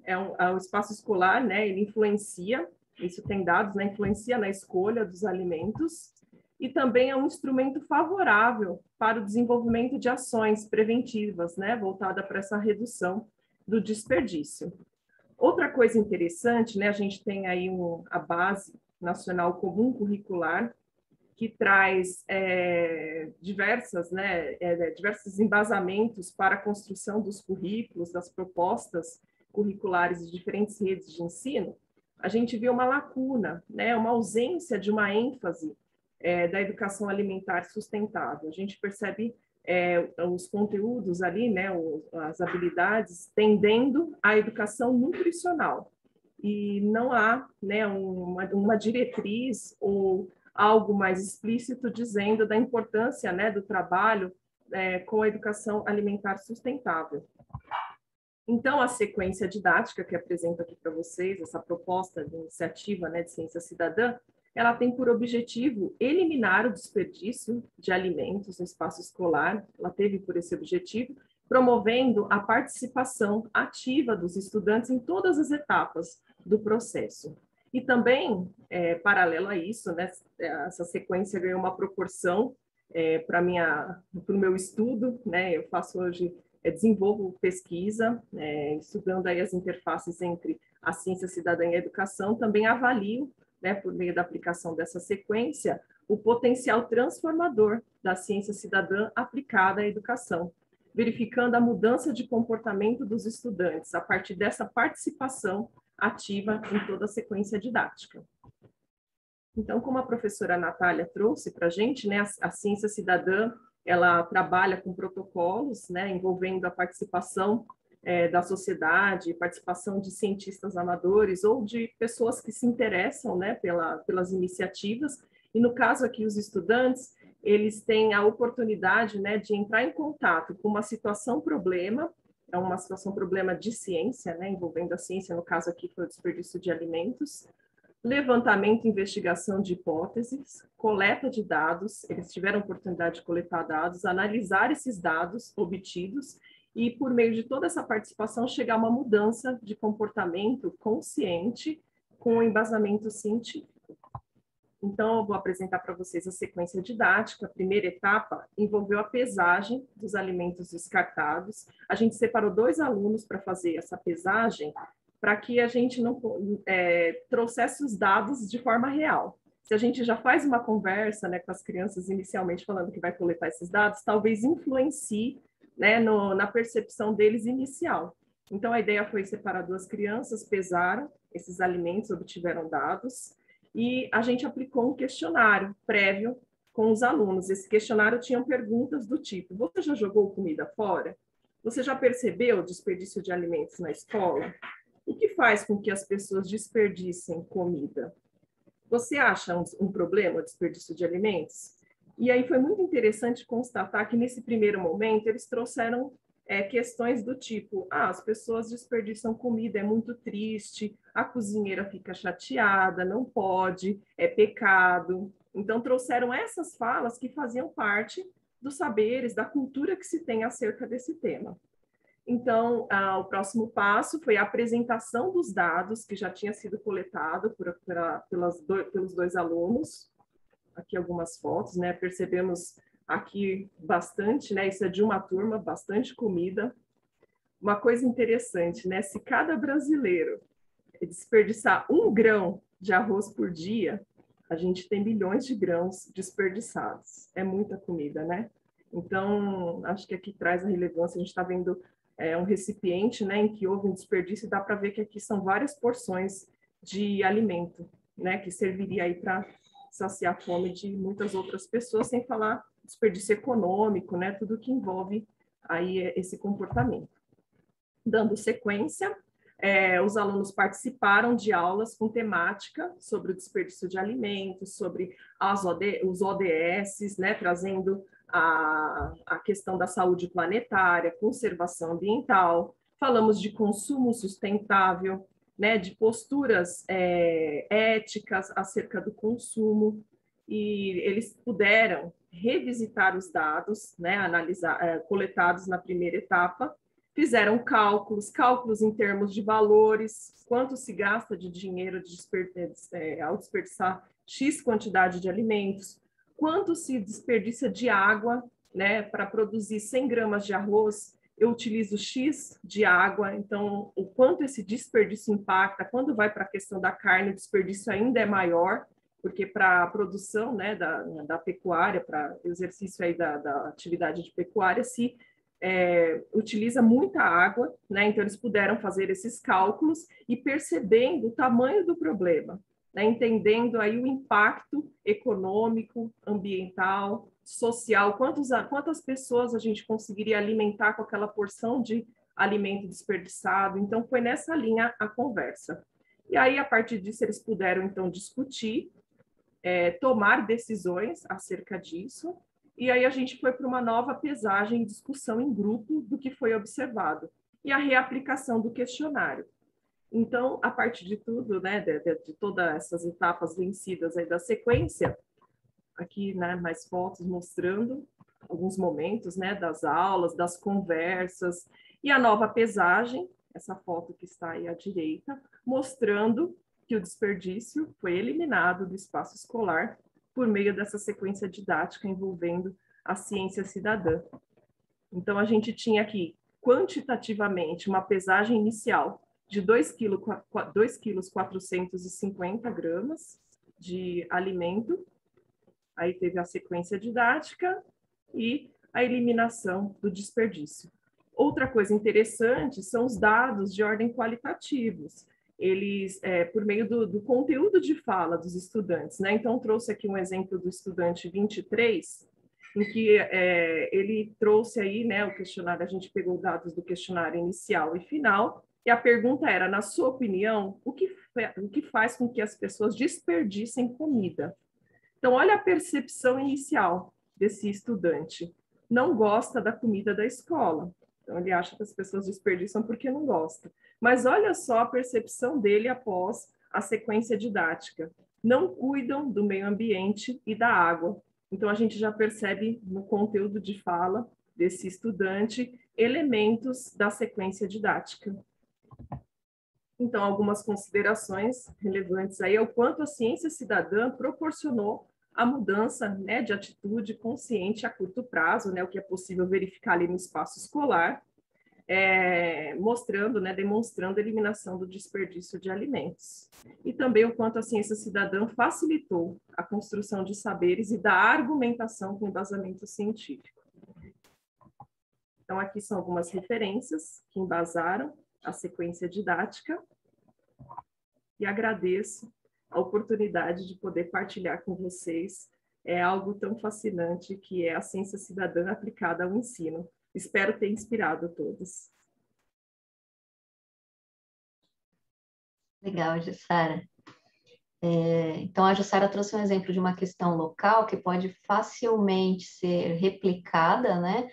[SPEAKER 5] o espaço escolar, né, ele influencia, isso tem dados, né, influencia na escolha dos alimentos, e também é um instrumento favorável para o desenvolvimento de ações preventivas, né, voltada para essa redução do desperdício. Outra coisa interessante, né, a gente tem aí a Base Nacional Comum Curricular, que traz diversos embasamentos para a construção dos currículos, das propostas curriculares de diferentes redes de ensino. A gente vê uma lacuna, né, uma ausência de uma ênfase da educação alimentar sustentável. A gente percebe os conteúdos ali, né, as habilidades, tendendo à educação nutricional. E não há, né, uma diretriz ou algo mais explícito dizendo da importância, né, do trabalho com a educação alimentar sustentável. Então, a sequência didática que apresento aqui para vocês, essa proposta de iniciativa, né, de ciência cidadã, ela tem por objetivo eliminar o desperdício de alimentos no espaço escolar. Ela teve por esse objetivo, promovendo a participação ativa dos estudantes em todas as etapas do processo. E também, paralelo a isso, né, essa sequência ganhou uma proporção para o meu estudo, né, eu faço hoje, desenvolvo pesquisa, estudando aí as interfaces entre a ciência cidadã e a educação, também avalio, né, por meio da aplicação dessa sequência, o potencial transformador da ciência cidadã aplicada à educação, verificando a mudança de comportamento dos estudantes a partir dessa participação ativa em toda a sequência didática. Então, como a professora Natália trouxe para a gente, né, a ciência cidadã, ela trabalha com protocolos, né, envolvendo a participação da sociedade, participação de cientistas amadores ou de pessoas que se interessam, né, pelas iniciativas. E no caso aqui, os estudantes, eles têm a oportunidade, né, de entrar em contato com uma situação-problema, é uma situação-problema de ciência, né, envolvendo a ciência, no caso aqui foi o desperdício de alimentos, levantamento e investigação de hipóteses, coleta de dados, eles tiveram a oportunidade de coletar dados, analisar esses dados obtidos e, por meio de toda essa participação, chegar a uma mudança de comportamento consciente com um embasamento científico. Então, eu vou apresentar para vocês a sequência didática. A primeira etapa envolveu a pesagem dos alimentos descartados. A gente separou 2 alunos para fazer essa pesagem, para que a gente não trouxesse os dados de forma real. Se a gente já faz uma conversa, né, com as crianças inicialmente falando que vai coletar esses dados, talvez influencie, né, na percepção deles inicial. Então, a ideia foi separar 2 crianças, pesaram esses alimentos, obtiveram dados, e a gente aplicou um questionário prévio com os alunos. Esse questionário tinha perguntas do tipo: você já jogou comida fora? Você já percebeu o desperdício de alimentos na escola? O que faz com que as pessoas desperdicem comida? Você acha um problema o desperdício de alimentos? E aí foi muito interessante constatar que, nesse primeiro momento, eles trouxeram questões do tipo: as pessoas desperdiçam comida, é muito triste, a cozinheira fica chateada, não pode, é pecado. Então, trouxeram essas falas que faziam parte dos saberes, da cultura que se tem acerca desse tema. Então, o próximo passo foi a apresentação dos dados que já tinha sido coletado pelos 2 alunos. Aqui algumas fotos, né? Percebemos aqui bastante, né? Isso é de uma turma, bastante comida. Uma coisa interessante, né? Se cada brasileiro desperdiçar 1 grão de arroz por dia, a gente tem milhões de grãos desperdiçados. É muita comida, né? Então, acho que aqui traz a relevância. A gente está vendo um recipiente, né, em que houve um desperdício, e dá para ver que aqui são várias porções de alimento, né, que serviria aí para saciar a fome de muitas outras pessoas, sem falar desperdício econômico, né, tudo que envolve aí esse comportamento. Dando sequência, os alunos participaram de aulas com temática sobre o desperdício de alimentos, sobre os ODS, né, trazendo a questão da saúde planetária, conservação ambiental, falamos de consumo sustentável, né, de posturas éticas acerca do consumo, e eles puderam revisitar os dados, né, coletados na primeira etapa, fizeram cálculos em termos de valores, quanto se gasta de dinheiro ao desperdiçar X quantidade de alimentos, quanto se desperdiça de água, né? Para produzir 100 gramas de arroz, eu utilizo X de água, então o quanto esse desperdício impacta. Quando vai para a questão da carne, o desperdício ainda é maior, porque para a produção, né, da pecuária, para o exercício aí da atividade de pecuária, se utiliza muita água, né? Então eles puderam fazer esses cálculos e percebendo o tamanho do problema, né? Entendendo aí o impacto econômico, ambiental, social, quantas pessoas a gente conseguiria alimentar com aquela porção de alimento desperdiçado. Então foi nessa linha a conversa. E aí, a partir disso, eles puderam então discutir, tomar decisões acerca disso. E aí a gente foi para uma nova pesagem e discussão em grupo do que foi observado. E a reaplicação do questionário. Então, a partir de tudo, né, de todas essas etapas vencidas aí da sequência, aqui, né, mais fotos mostrando alguns momentos, né, das aulas, das conversas, e a nova pesagem, essa foto que está aí à direita, mostrando que o desperdício foi eliminado do espaço escolar por meio dessa sequência didática envolvendo a ciência cidadã. Então, a gente tinha aqui, quantitativamente, uma pesagem inicial de 2,450 kg de alimento. Aí teve a sequência didática e a eliminação do desperdício. Outra coisa interessante são os dados de ordem qualitativos. Eles, por meio do conteúdo de fala dos estudantes, né? Então, trouxe aqui um exemplo do estudante 23, em que ele trouxe aí, né, o questionário, a gente pegou dados do questionário inicial e final, e a pergunta era, na sua opinião, o que faz com que as pessoas desperdicem comida? Então, olha a percepção inicial desse estudante. Não gosta da comida da escola. Então, ele acha que as pessoas desperdiçam porque não gostam. Mas olha só a percepção dele após a sequência didática. Não cuidam do meio ambiente e da água. Então, a gente já percebe no conteúdo de fala desse estudante elementos da sequência didática. Então, algumas considerações relevantes aí é o quanto a ciência cidadã proporcionou a mudança, né, de atitude consciente a curto prazo, né, o que é possível verificar ali no espaço escolar, mostrando, né, demonstrando a eliminação do desperdício de alimentos. E também o quanto a ciência cidadã facilitou a construção de saberes e da argumentação com embasamento científico. Então, aqui são algumas referências que embasaram a sequência didática, e agradeço a oportunidade de poder partilhar com vocês algo tão fascinante que é a ciência cidadã aplicada ao ensino. Espero ter inspirado a todos.
[SPEAKER 4] Legal, Jussara. Então, a Jussara trouxe um exemplo de uma questão local que pode facilmente ser replicada, né,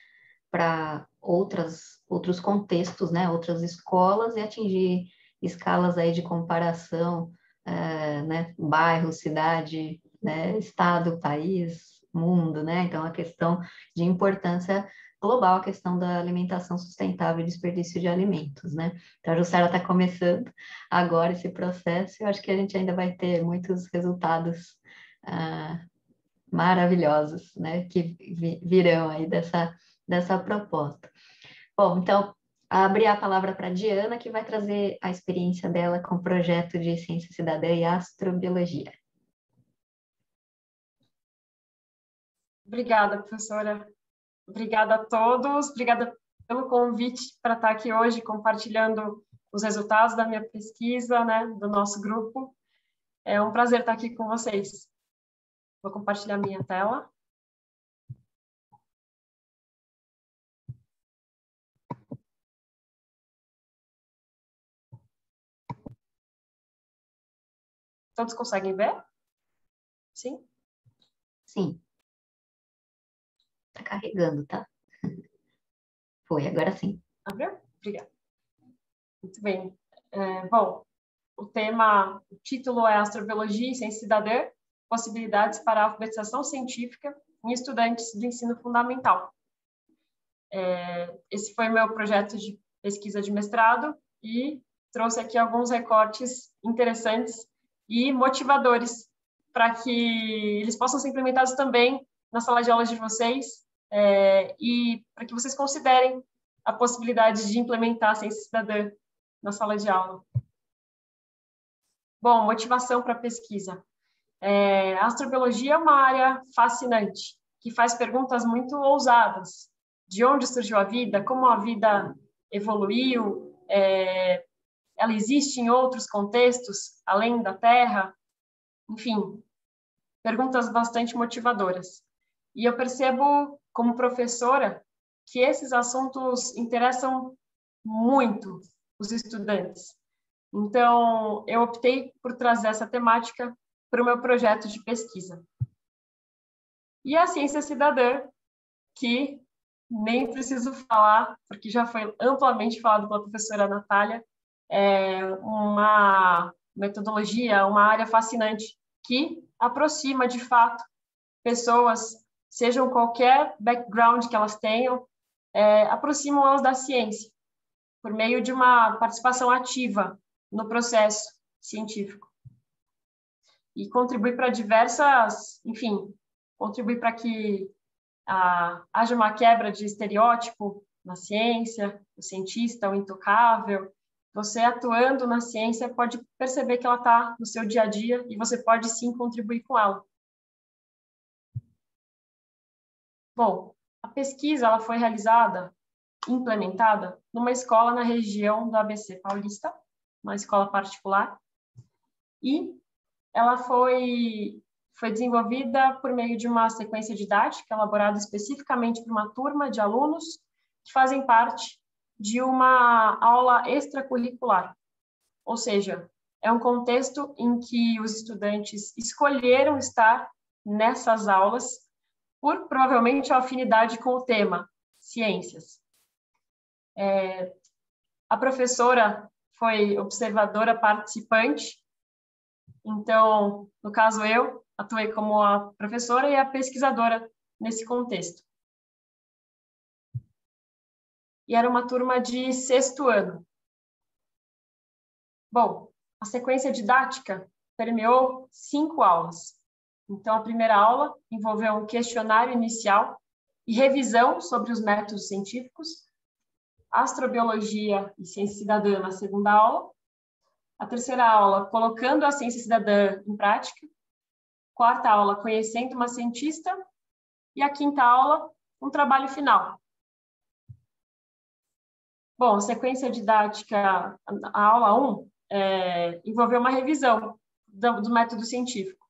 [SPEAKER 4] para outros contextos, né, outras escolas e atingir escalas aí de comparação, né, bairro, cidade, né, estado, país, mundo, né? Então, a questão de importância global, a questão da alimentação sustentável e desperdício de alimentos, né? Então, a Jussara está começando agora esse processo e eu acho que a gente ainda vai ter muitos resultados maravilhosos, né? Que virão aí dessa proposta. Bom, então, abrir a palavra para a Diana, que vai trazer a experiência dela com o projeto de Ciência Cidadã e Astrobiologia.
[SPEAKER 6] Obrigada, professora. Obrigada a todos. Obrigada pelo convite para estar aqui hoje compartilhando os resultados da minha pesquisa, né, do nosso grupo. É um prazer estar aqui com vocês. Vou compartilhar minha tela. Todos conseguem ver? Sim?
[SPEAKER 4] Sim. Está carregando, tá? Foi, agora sim.
[SPEAKER 6] Abriu? Obrigada. Muito bem. Bom, o título é Astrobiologia e Ciência Cidadã, possibilidades para a alfabetização científica em estudantes do ensino fundamental. Esse foi meu projeto de pesquisa de mestrado e trouxe aqui alguns recortes interessantes e motivadores para que eles possam ser implementados também na sala de aulas de vocês e para que vocês considerem a possibilidade de implementar a ciência cidadã na sala de aula. Bom, motivação para a pesquisa. A astrobiologia é uma área fascinante, que faz perguntas muito ousadas. De onde surgiu a vida? Como a vida evoluiu? Ela existe em outros contextos, além da Terra? Enfim, perguntas bastante motivadoras. E eu percebo, como professora, que esses assuntos interessam muito os estudantes. Então, eu optei por trazer essa temática para o meu projeto de pesquisa. E a ciência cidadã, que nem preciso falar, porque já foi amplamente falado pela professora Natália, é uma metodologia, uma área fascinante que aproxima, de fato, pessoas, sejam qualquer background que elas tenham, aproximam elas da ciência, por meio de uma participação ativa no processo científico. E contribui para contribui para que haja uma quebra de estereótipo na ciência, o cientista, o intocável. Você atuando na ciência pode perceber que ela está no seu dia a dia e você pode sim contribuir com ela. Bom, a pesquisa ela foi implementada numa escola na região do ABC Paulista, uma escola particular, e ela foi desenvolvida por meio de uma sequência didática elaborada especificamente para uma turma de alunos que fazem parte de uma aula extracurricular. Ou seja, é um contexto em que os estudantes escolheram estar nessas aulas por provavelmente a afinidade com o tema, ciências. A professora foi observadora participante, então, no caso eu, atuei como a professora e a pesquisadora nesse contexto. e era uma turma de 6º ano. Bom, a sequência didática permeou 5 aulas. Então, a primeira aula envolveu um questionário inicial e revisão sobre os métodos científicos, astrobiologia e ciência cidadã na segunda aula, a terceira aula, colocando a ciência cidadã em prática, quarta aula, conhecendo uma cientista, e a quinta aula, um trabalho final. Bom, sequência didática, a aula 1, envolveu uma revisão do método científico.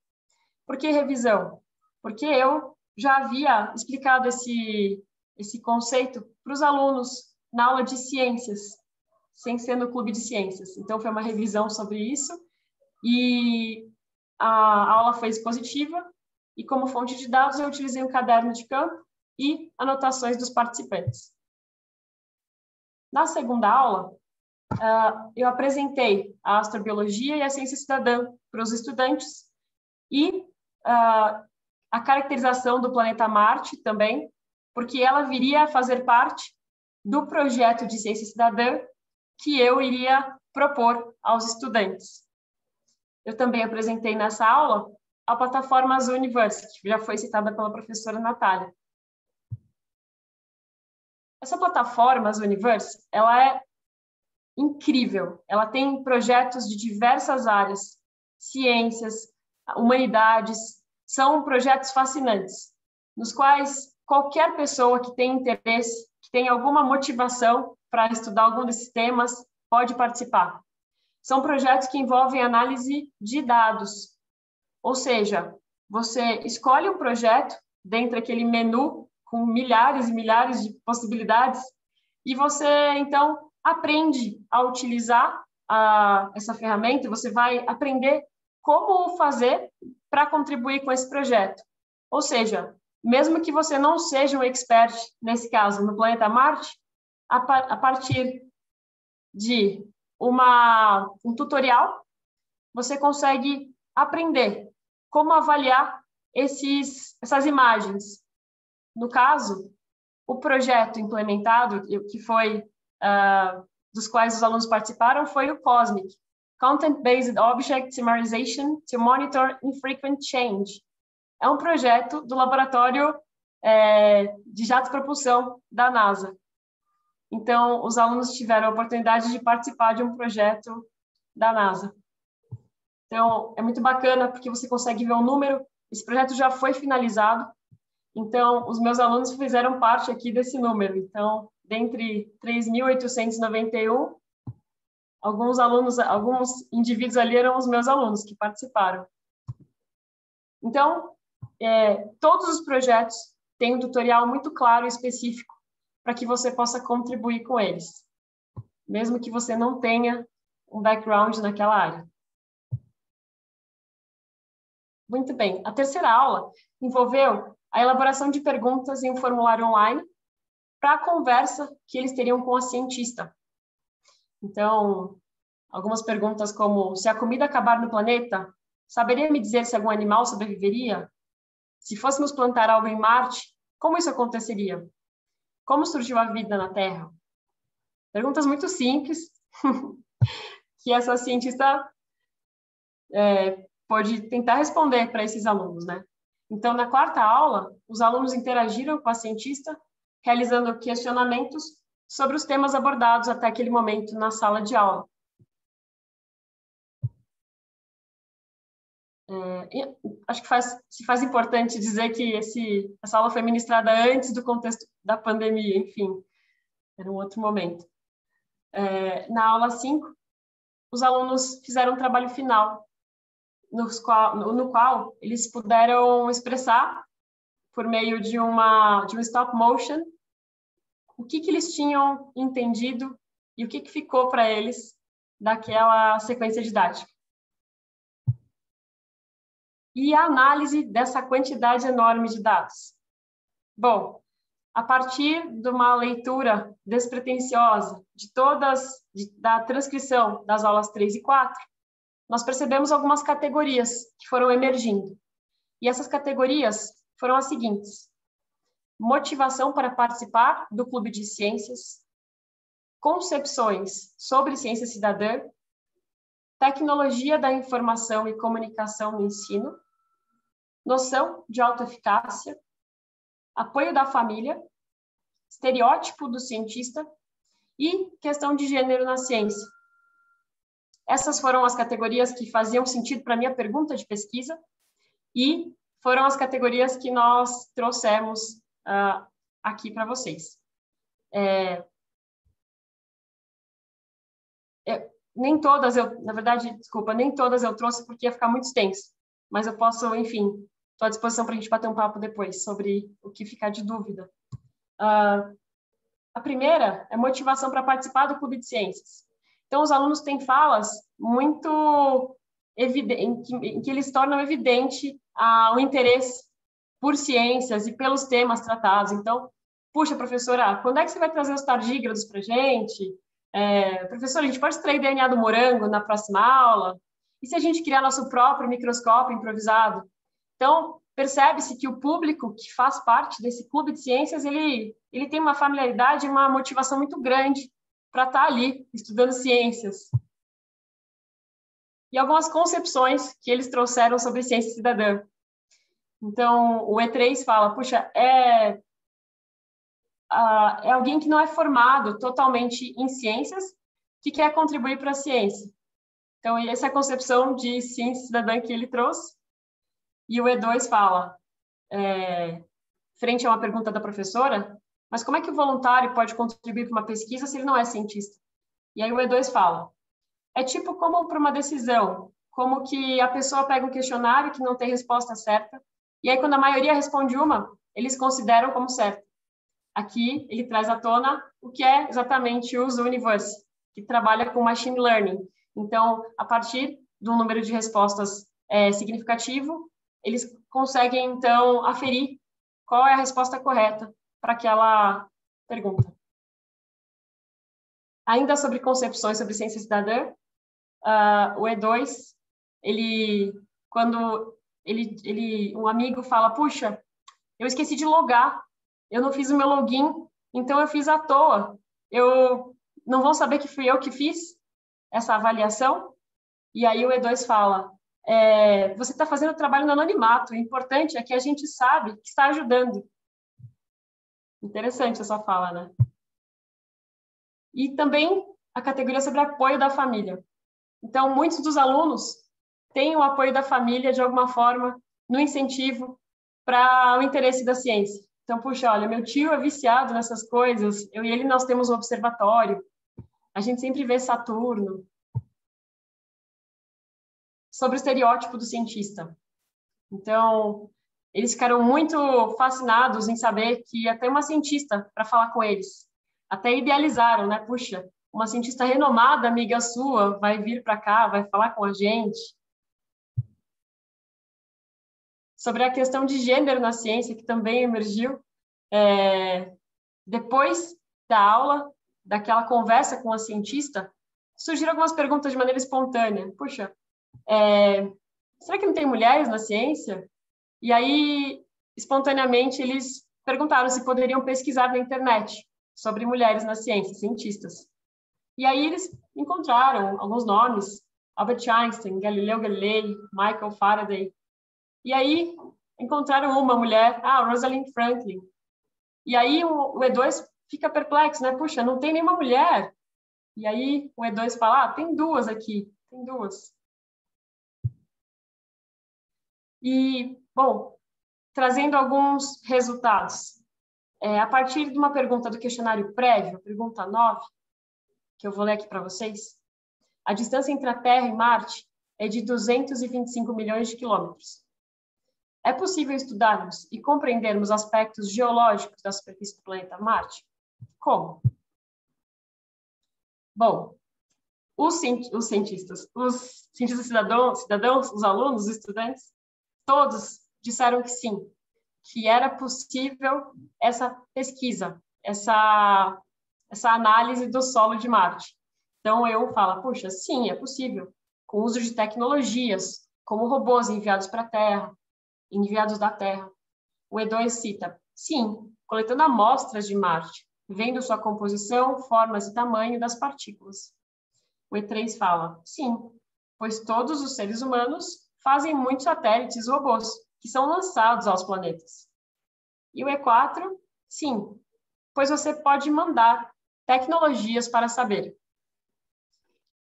[SPEAKER 6] Por que revisão? Porque eu já havia explicado esse conceito para os alunos na aula de ciências, sem ser no clube de ciências. Então, foi uma revisão sobre isso, e a aula foi expositiva, e como fonte de dados eu utilizei um caderno de campo e anotações dos participantes. Na segunda aula, eu apresentei a astrobiologia e a ciência cidadã para os estudantes e a caracterização do planeta Marte também, porque ela viria a fazer parte do projeto de ciência cidadã que eu iria propor aos estudantes. Eu também apresentei nessa aula a plataforma Zooniverse, que já foi citada pela professora Natália. Essa plataforma Zooniverse, ela é incrível. Ela tem projetos de diversas áreas, ciências, humanidades, são projetos fascinantes, nos quais qualquer pessoa que tem interesse, que tem alguma motivação para estudar algum desses temas, pode participar. São projetos que envolvem análise de dados, ou seja, você escolhe um projeto dentro daquele menu com milhares e milhares de possibilidades e você, então, aprende a utilizar essa ferramenta, você vai aprender como fazer para contribuir com esse projeto. Ou seja, mesmo que você não seja um expert, nesse caso, no planeta Marte, a partir de um tutorial, você consegue aprender como avaliar essas imagens. No caso, o projeto implementado, que foi dos quais os alunos participaram, foi o COSMIC, Content-Based Object Summarization to Monitor Infrequent Change. É um projeto do laboratório de jato propulsão da NASA. Então, os alunos tiveram a oportunidade de participar de um projeto da NASA. Então, é muito bacana, porque você consegue ver o número. Esse projeto já foi finalizado, então, os meus alunos fizeram parte aqui desse número. Então, dentre 3.891, alguns indivíduos ali eram os meus alunos que participaram. Então, todos os projetos têm um tutorial muito claro e específico para que você possa contribuir com eles, mesmo que você não tenha um background naquela área. Muito bem. A terceira aula envolveu a elaboração de perguntas em um formulário online para a conversa que eles teriam com a cientista. Então, algumas perguntas como: se a comida acabar no planeta, saberia me dizer se algum animal sobreviveria? Se fôssemos plantar algo em Marte, como isso aconteceria? Como surgiu a vida na Terra? Perguntas muito simples que essa cientista pode tentar responder para esses alunos, né? Então, na quarta aula, os alunos interagiram com a cientista, realizando questionamentos sobre os temas abordados até aquele momento na sala de aula. Acho que se faz importante dizer que essa aula foi ministrada antes do contexto da pandemia, enfim, era um outro momento. Na aula 5, os alunos fizeram um trabalho final, no qual eles puderam expressar, por meio de um stop motion, o que eles tinham entendido e o que ficou para eles daquela sequência didática. E a análise dessa quantidade enorme de dados. Bom, a partir de uma leitura despretensiosa da transcrição das aulas 3 e 4, nós percebemos algumas categorias que foram emergindo. E essas categorias foram as seguintes: motivação para participar do clube de ciências, concepções sobre ciência cidadã, tecnologia da informação e comunicação no ensino, noção de autoeficácia, apoio da família, estereótipo do cientista e questão de gênero na ciência. Essas foram as categorias que faziam sentido para a minha pergunta de pesquisa e foram as categorias que nós trouxemos aqui para vocês. Nem todas nem todas eu trouxe porque ia ficar muito extenso, mas eu posso, enfim, estou à disposição para a gente bater um papo depois sobre o que ficar de dúvida. A primeira é motivação para participar do Clube de Ciências. Então, os alunos têm falas muito evidentes, em que eles tornam evidente o interesse por ciências e pelos temas tratados. Então, puxa, professora, quando é que você vai trazer os tardígrados para a gente? Professora, a gente pode extrair DNA do morango na próxima aula? E se a gente criar nosso próprio microscópio improvisado? Então, percebe-se que o público que faz parte desse clube de ciências, ele tem uma familiaridade e uma motivação muito grande para estar ali, estudando ciências. E algumas concepções que eles trouxeram sobre ciência cidadã. Então, o E3 fala, puxa, é alguém que não é formado totalmente em ciências, que quer contribuir para a ciência. Então, essa é a concepção de ciência cidadã que ele trouxe. E o E2 fala, frente a uma pergunta da professora, mas como é que o voluntário pode contribuir para uma pesquisa se ele não é cientista? E aí o E2 fala, é tipo como para uma decisão, como que a pessoa pega um questionário que não tem resposta certa, e aí quando a maioria responde uma, eles consideram como certa. Aqui ele traz à tona o que é exatamente o Zooniverse, que trabalha com machine learning. Então, a partir de um número de respostas significativo, eles conseguem, então, aferir qual é a resposta correta para aquela pergunta. Ainda sobre concepções sobre ciência cidadã, o E2, quando um amigo fala, puxa, eu esqueci de logar, eu não fiz o meu login, então eu fiz à toa. Não vão saber que fui eu que fiz essa avaliação? E aí o E2 fala, você está fazendo o trabalho no anonimato, o importante é que a gente sabe que está ajudando. Interessante essa fala, né? E também a categoria sobre apoio da família. Então, muitos dos alunos têm o apoio da família, de alguma forma, no incentivo para o interesse da ciência. Então, puxa, olha, meu tio é viciado nessas coisas, eu e ele nós temos um observatório, a gente sempre vê Saturno. Sobre o estereótipo do cientista. Então, eles ficaram muito fascinados em saber que ia ter uma cientista para falar com eles. Até idealizaram, né? Puxa, uma cientista renomada, amiga sua, vai vir para cá, vai falar com a gente. Sobre a questão de gênero na ciência, que também emergiu, depois da aula, daquela conversa com a cientista, surgiram algumas perguntas de maneira espontânea. Puxa, será que não tem mulheres na ciência? E aí, espontaneamente, eles perguntaram se poderiam pesquisar na internet sobre mulheres na ciência, cientistas. E aí eles encontraram alguns nomes, Albert Einstein, Galileu Galilei, Michael Faraday. E aí encontraram uma mulher, Rosalind Franklin. E aí o E2 fica perplexo, né? Puxa, não tem nenhuma mulher. E aí o E2 fala, tem duas aqui, tem duas. E, bom, trazendo alguns resultados. A partir de uma pergunta do questionário prévio, pergunta 9, que eu vou ler aqui para vocês, a distância entre a Terra e Marte é de 225 milhões de quilômetros. É possível estudarmos e compreendermos aspectos geológicos da superfície do planeta Marte? Como? Bom, os cientistas cidadãos, os alunos, os estudantes, todos disseram que sim, que era possível essa pesquisa, essa análise do solo de Marte. Então, eu falo, puxa, sim, é possível, com o uso de tecnologias, como robôs enviados para a Terra, enviados da Terra. O E2 cita, sim, coletando amostras de Marte, vendo sua composição, formas e tamanho das partículas. O E3 fala, sim, pois todos os seres humanos fazem muitos satélites e robôs, que são lançados aos planetas. E o E4, sim, pois você pode mandar tecnologias para saber.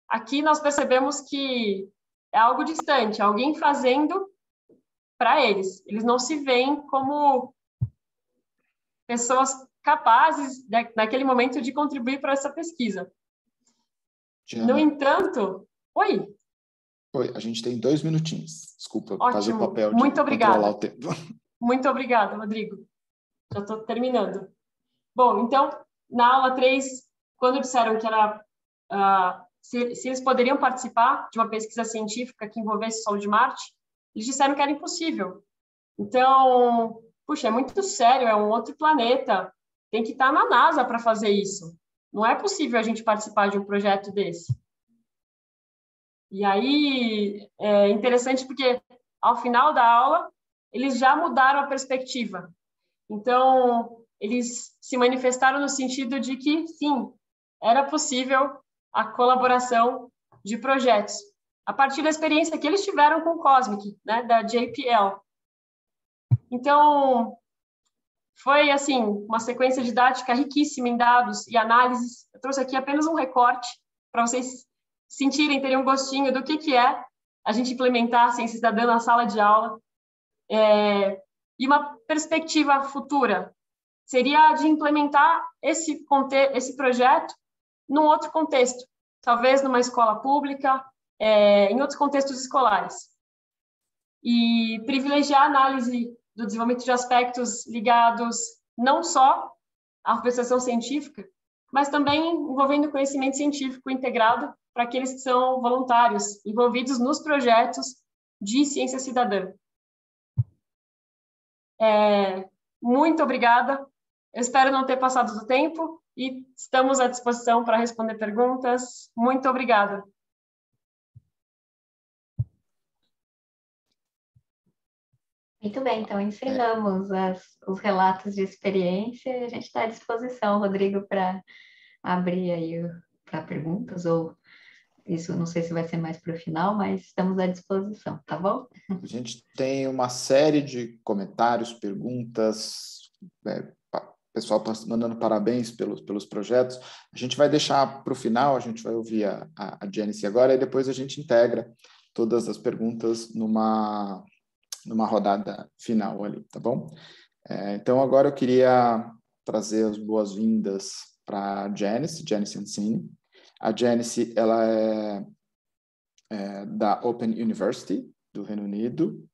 [SPEAKER 6] Aqui nós percebemos que é algo distante, alguém fazendo para eles. Eles não se veem como pessoas capazes, naquele momento, de contribuir para essa pesquisa.
[SPEAKER 3] Diana.
[SPEAKER 6] No entanto... Oi?
[SPEAKER 3] Oi, a gente tem 2 minutinhos. Desculpa,
[SPEAKER 6] Ótimo.
[SPEAKER 3] fazer o papel de
[SPEAKER 6] Muito obrigada.
[SPEAKER 3] controlar o tempo.
[SPEAKER 6] Muito obrigada, Rodrigo. Já estou terminando. Bom, então, na aula 3, quando disseram que era... se eles poderiam participar de uma pesquisa científica que envolvesse o solo de Marte, eles disseram que era impossível. Então, puxa, é muito sério, é um outro planeta, tem que estar na NASA para fazer isso. Não é possível a gente participar de um projeto desse. E aí, é interessante porque, ao final da aula, eles já mudaram a perspectiva. Então, eles se manifestaram no sentido de que, sim, era possível a colaboração de projetos, a partir da experiência que eles tiveram com o COSMIC, né, da JPL. Então, foi, assim, uma sequência didática riquíssima em dados e análises. Eu trouxe aqui apenas um recorte para vocês sentirem, terem um gostinho do que é a gente implementar a ciência cidadã na sala de aula. E uma perspectiva futura seria de implementar esse projeto num outro contexto, talvez numa escola pública, em outros contextos escolares. E privilegiar a análise do desenvolvimento de aspectos ligados não só à alfabetização científica, mas também envolvendo conhecimento científico integrado para aqueles que são voluntários, envolvidos nos projetos de ciência cidadã. Muito obrigada. Eu espero não ter passado do tempo e estamos à disposição para responder perguntas. Muito obrigada.
[SPEAKER 4] Muito bem, então encerramos os relatos de experiência e a gente está à disposição, Rodrigo, para abrir aí para perguntas, ou isso não sei se vai ser mais para o final, mas estamos à disposição, tá bom?
[SPEAKER 3] A gente tem uma série de comentários, perguntas, pessoal mandando parabéns pelos projetos. A gente vai deixar para o final, a gente vai ouvir a Janice agora e depois a gente integra todas as perguntas numa rodada final ali, tá bom? Então, agora eu queria trazer as boas-vindas para a Janice Ancini. A Janice, ela é da Open University, do Reino Unido.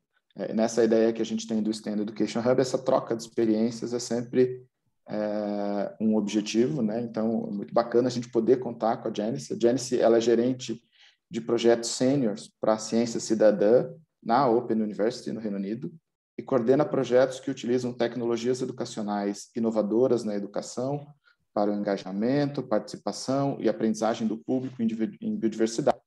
[SPEAKER 3] Nessa ideia que a gente tem do STEM Education Hub, essa troca de experiências é sempre um objetivo, né? Então, é muito bacana a gente poder contar com a Janice. A Janice, ela é gerente de projetos sêniores para a ciência cidadã na Open University, no Reino Unido, e coordena projetos que utilizam tecnologias educacionais inovadoras na educação para o engajamento, participação e aprendizagem do público em biodiversidade,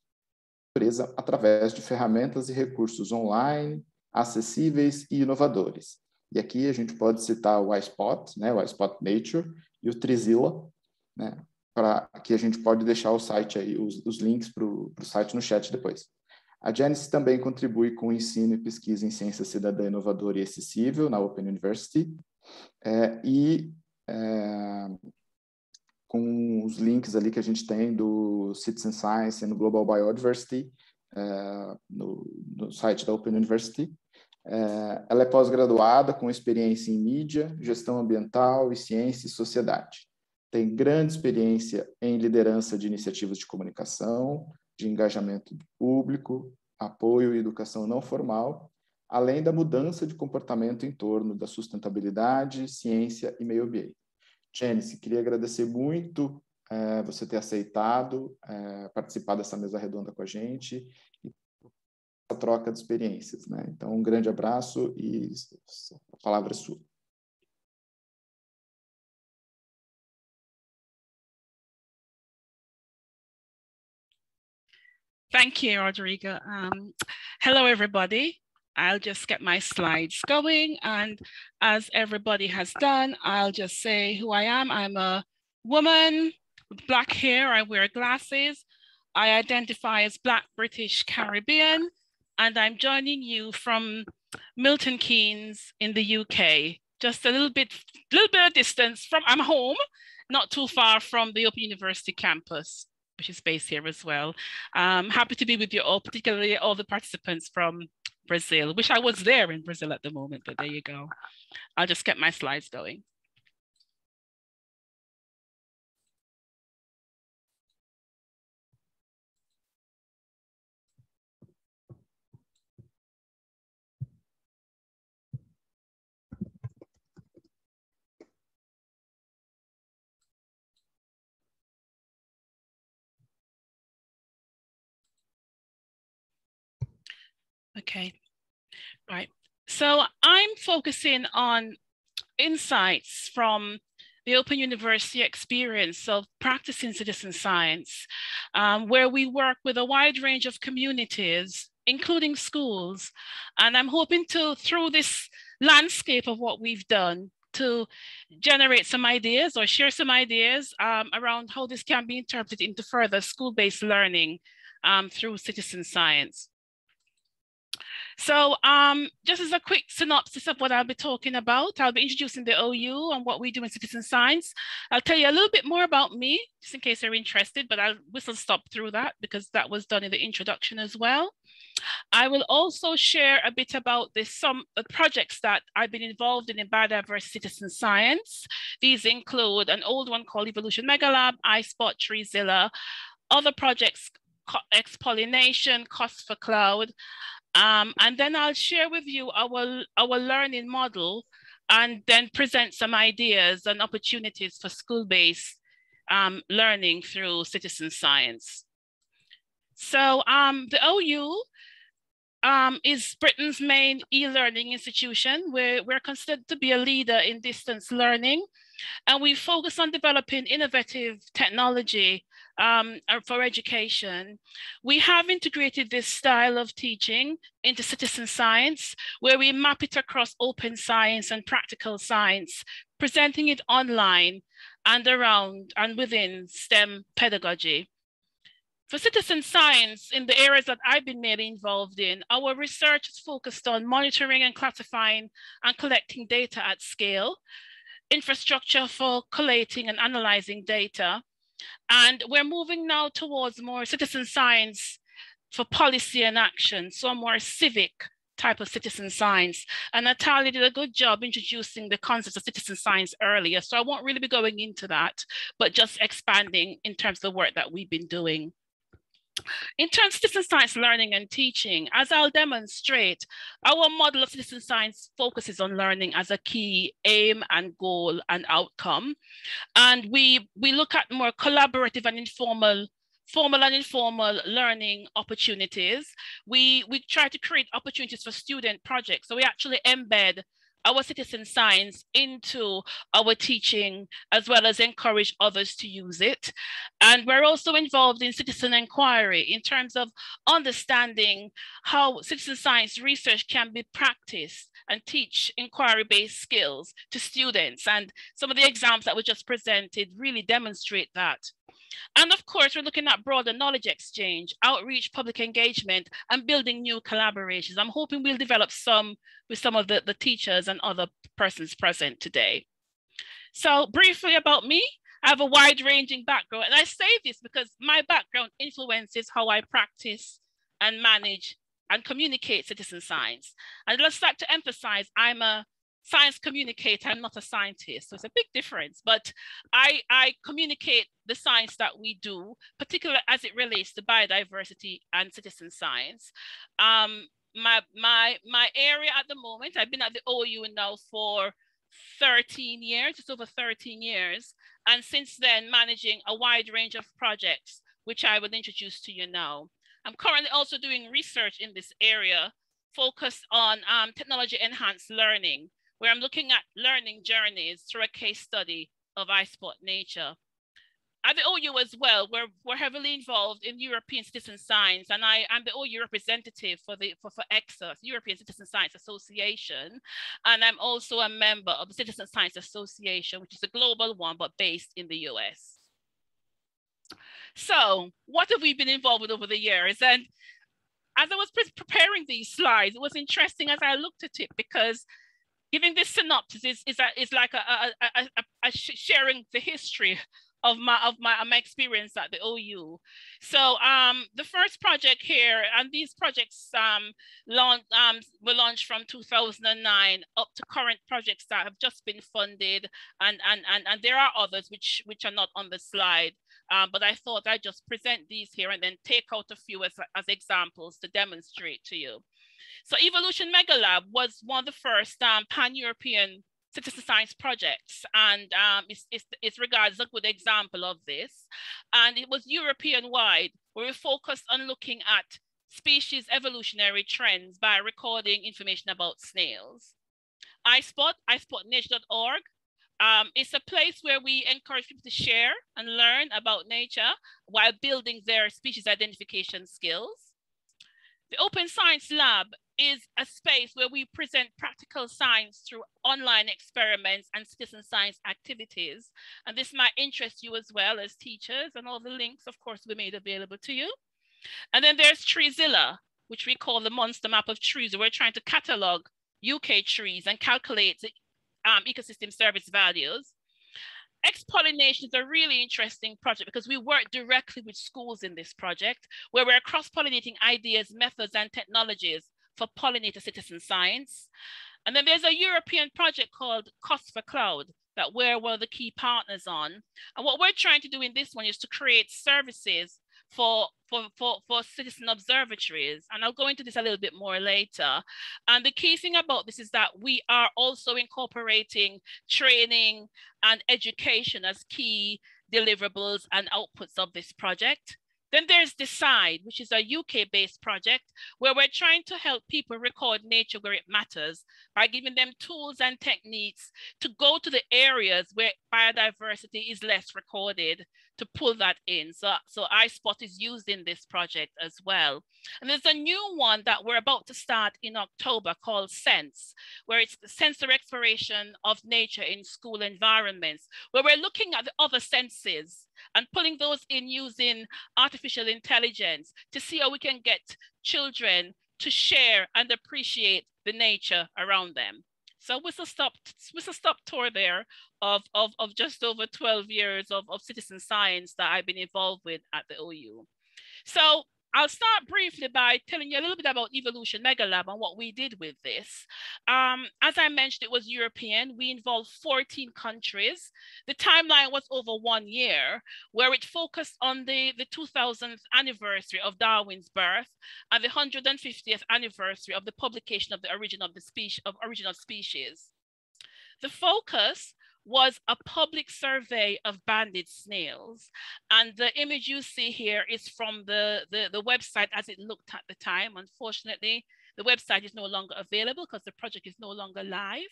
[SPEAKER 3] através de ferramentas e recursos online, acessíveis e inovadores. E aqui a gente pode citar o iSpot, né, o iSpot Nature, e o Trizilla, né, para que a gente pode deixar o site aí, os links para o site no chat depois. A Janice também contribui com o ensino e pesquisa em ciência cidadã inovadora e acessível na Open University, com os links ali que a gente tem do Citizen Science e no Global Biodiversity, no site da Open University. Ela é pós-graduada com experiência em mídia, gestão ambiental e ciência e sociedade. Tem grande experiência em liderança de iniciativas de comunicação, de engajamento público, apoio e educação não formal, além da mudança de comportamento em torno da sustentabilidade, ciência e meio ambiente. Janice, queria agradecer muito você ter aceitado participar dessa mesa redonda com a gente e a troca de experiências, né? Então, um grande abraço e a palavra é sua.
[SPEAKER 7] Thank you, Rodrigo. Hello, everybody. I'll just get my slides going. And as everybody has done, I'll just say who I am. I'm a woman with black hair. I wear glasses. I identify as Black British Caribbean, and I'm joining you from Milton Keynes in the UK. Just a little bit of distance from, I'm home, not too far from the Open University campus, which is based here as well. Happy to be with you all, particularly all the participants from Brazil. Wish I was there in Brazil at the moment, but there you go. I'll just get my slides going. Okay, right. So I'm focusing on insights from the Open University experience of practicing citizen science, where we work with a wide range of communities, including schools. And I'm hoping to, through this landscape of what we've done, to generate some ideas or share some ideas around how this can be interpreted into further school-based learning through citizen science. So just as a quick synopsis of what I'll be talking about, I'll be introducing the OU and what we do in citizen science. I'll tell you a little bit more about me, just in case you're interested, but I'll whistle stop through that because that was done in the introduction as well. I will also share a bit about some projects that I've been involved in biodiverse citizen science. These include an old one called Evolution Megalab, iSpot, Treezilla, other projects, X-Pollination, Cost for Cloud. And then I'll share with you our learning model and then present some ideas and opportunities for school-based learning through citizen science. So the OU is Britain's main e-learning institution. We're considered to be a leader in distance learning, and we focus on developing innovative technology for education. We have integrated this style of teaching into citizen science, where we map it across open science and practical science, presenting it online and around and within STEM pedagogy. For citizen science, in the areas that I've been mainly involved in, our research is focused on monitoring and classifying and collecting data at scale, infrastructure for collating and analyzing data. And we're moving now towards more citizen science for policy and action, so a more civic type of citizen science. And Natalia did a good job introducing the concept of citizen science earlier, so I won't really be going into that, but just expanding in terms of the work that we've been doing. In terms of citizen science learning and teaching, as I'll demonstrate, our model of citizen science focuses on learning as a key aim and goal and outcome. And we look at more collaborative and formal and informal learning opportunities. We try to create opportunities for student projects. So we actually embed our citizen science into our teaching, as well as encourage others to use it. And we're also involved in citizen inquiry in terms of understanding how citizen science research can be practiced and teach inquiry-based skills to students. And some of the examples that we just presented really demonstrate that. And of course, we're looking at broader knowledge exchange, outreach, public engagement, and building new collaborations. I'm hoping we'll develop some with some of the teachers and other persons present today. So briefly about me, I have a wide-ranging background. And I say this because my background influences how I practice and manage and communicate citizen science. And I'd just like to emphasize, I'm a science communicator, I'm not a scientist. So it's a big difference, but I communicate the science that we do, particularly as it relates to biodiversity and citizen science. My area at the moment, I've been at the OU now for 13 years, just over 13 years. And since then, managing a wide range of projects, which I will introduce to you now. I'm currently also doing research in this area, focused on technology enhanced learning, where I'm looking at learning journeys through a case study of iSpot Nature. at the OU as well, we're heavily involved in European citizen science, and I'm the OU representative for ECSA, European Citizen Science Association, and I'm also a member of the Citizen Science Association, which is a global one, but based in the US. So what have we been involved with over the years? And as I was preparing these slides, it was interesting as I looked at it, because giving this synopsis is like a sharing the history of my experience at the OU. So the first project here, and these projects were launched from 2009 up to current projects that have just been funded, and there are others which are not on the slide. But I thought I'd just present these here and then take out a few as examples to demonstrate to you. So Evolution Megalab was one of the first pan-European citizen science projects, and it's regarded as a good example of this. And it was European-wide, where we focused on looking at species evolutionary trends by recording information about snails. iSpot, iSpotNature.org. It's a place where we encourage people to share and learn about nature while building their species identification skills. The Open Science Lab is a space where we present practical science through online experiments and citizen science activities. And this might interest you as well as teachers, and all the links, of course, will be made available to you. And then there's Treezilla, which we call the monster map of trees. We're trying to catalog UK trees and calculate the ecosystem service values. X-pollination is a really interesting project because we work directly with schools in this project, where we're cross-pollinating ideas, methods, and technologies for pollinator citizen science. And then there's a European project called Cost for Cloud that we're one of the key partners on. And what we're trying to do in this one is to create services for citizen observatories. And I'll go into this a little bit more later. And the key thing about this is that we are also incorporating training and education as key deliverables and outputs of this project. Then there's Decide, which is a UK-based project where we're trying to help people record nature where it matters by giving them tools and techniques to go to the areas where biodiversity is less recorded to pull that in. So iSpot is used in this project as well. And there's a new one that we're about to start in October called Sense, where it's the sensory exploration of nature in school environments, where we're looking at the other senses and pulling those in using artificial intelligence to see how we can get children to share and appreciate the nature around them. So whistle stop tour there of just over 12 years of citizen science that I've been involved with at the OU. So I'll start briefly by telling you a little bit about Evolution Megalab and what we did with this. As I mentioned, it was European. We involved 14 countries. The timeline was over 1 year, where it focused on the 2000th anniversary of Darwin's birth and the 150th anniversary of the publication of the origin of original species. The focus was a public survey of banded snails. And the image you see here is from the website as it looked at the time. Unfortunately, the website is no longer available because the project is no longer live.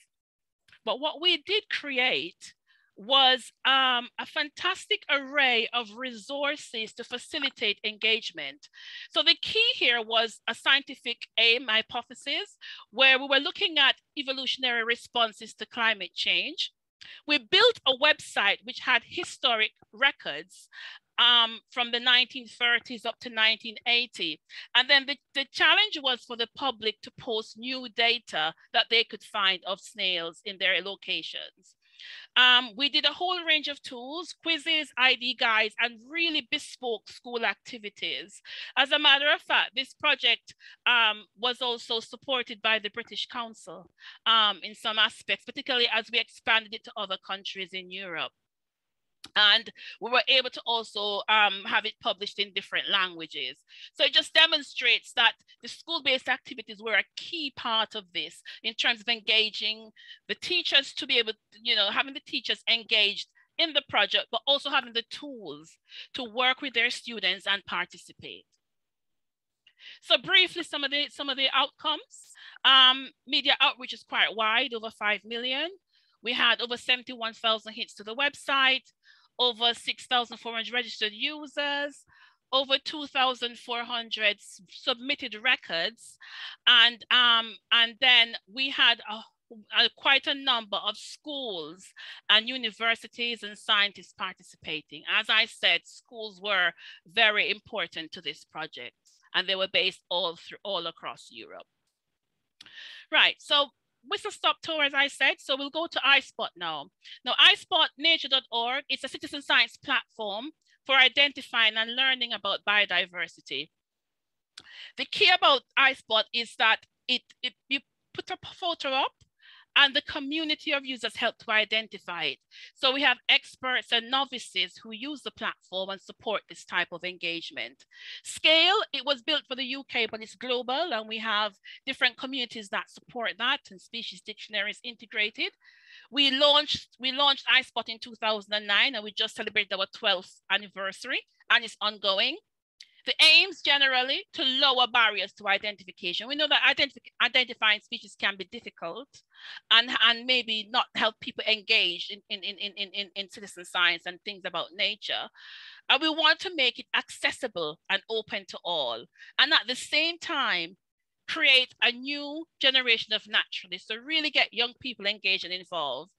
[SPEAKER 7] But what we did create was a fantastic array of resources to facilitate engagement. So the key here was a scientific aim hypothesis, where we were looking at evolutionary responses to climate change. We built a website which had historic records from the 1930s up to 1980. And then the challenge was for the public to post new data that they could find of snails in their locations. We did a whole range of tools, quizzes, ID guides, and really bespoke school activities. As a matter of fact, this project was also supported by the British Council in some aspects, particularly as we expanded it to other countries in Europe. And we were able to also have it published in different languages. So it just demonstrates that the school-based activities were a key part of this in terms of engaging the teachers to be able to, having the teachers engaged in the project, but also having the tools to work with their students and participate. So briefly, some of the outcomes. Media outreach is quite wide, over 5 million. We had over 71,000 hits to the website, over 6,400 registered users, over 2,400 submitted records, and then we had quite a number of schools and universities and scientists participating. As I said, schools were very important to this project, and they were based all across Europe. Right, so whistle-stop tour, as I said, so we'll go to iSpot now. Now, iSpotNature.org is a citizen science platform for identifying and learning about biodiversity. The key about iSpot is that you put a photo up and the community of users help to identify it. So we have experts and novices who use the platform and support this type of engagement. Scale, it was built for the UK, but it's global, and we have different communities that support that, and species dictionaries integrated. We launched iSpot in 2009, and we just celebrated our 12th anniversary, and it's ongoing. The aims generally to lower barriers to identification. We know that identifying species can be difficult and maybe not help people engage in citizen science and things about nature. And we want to make it accessible and open to all. And at the same time, create a new generation of naturalists. So really get young people engaged and involved.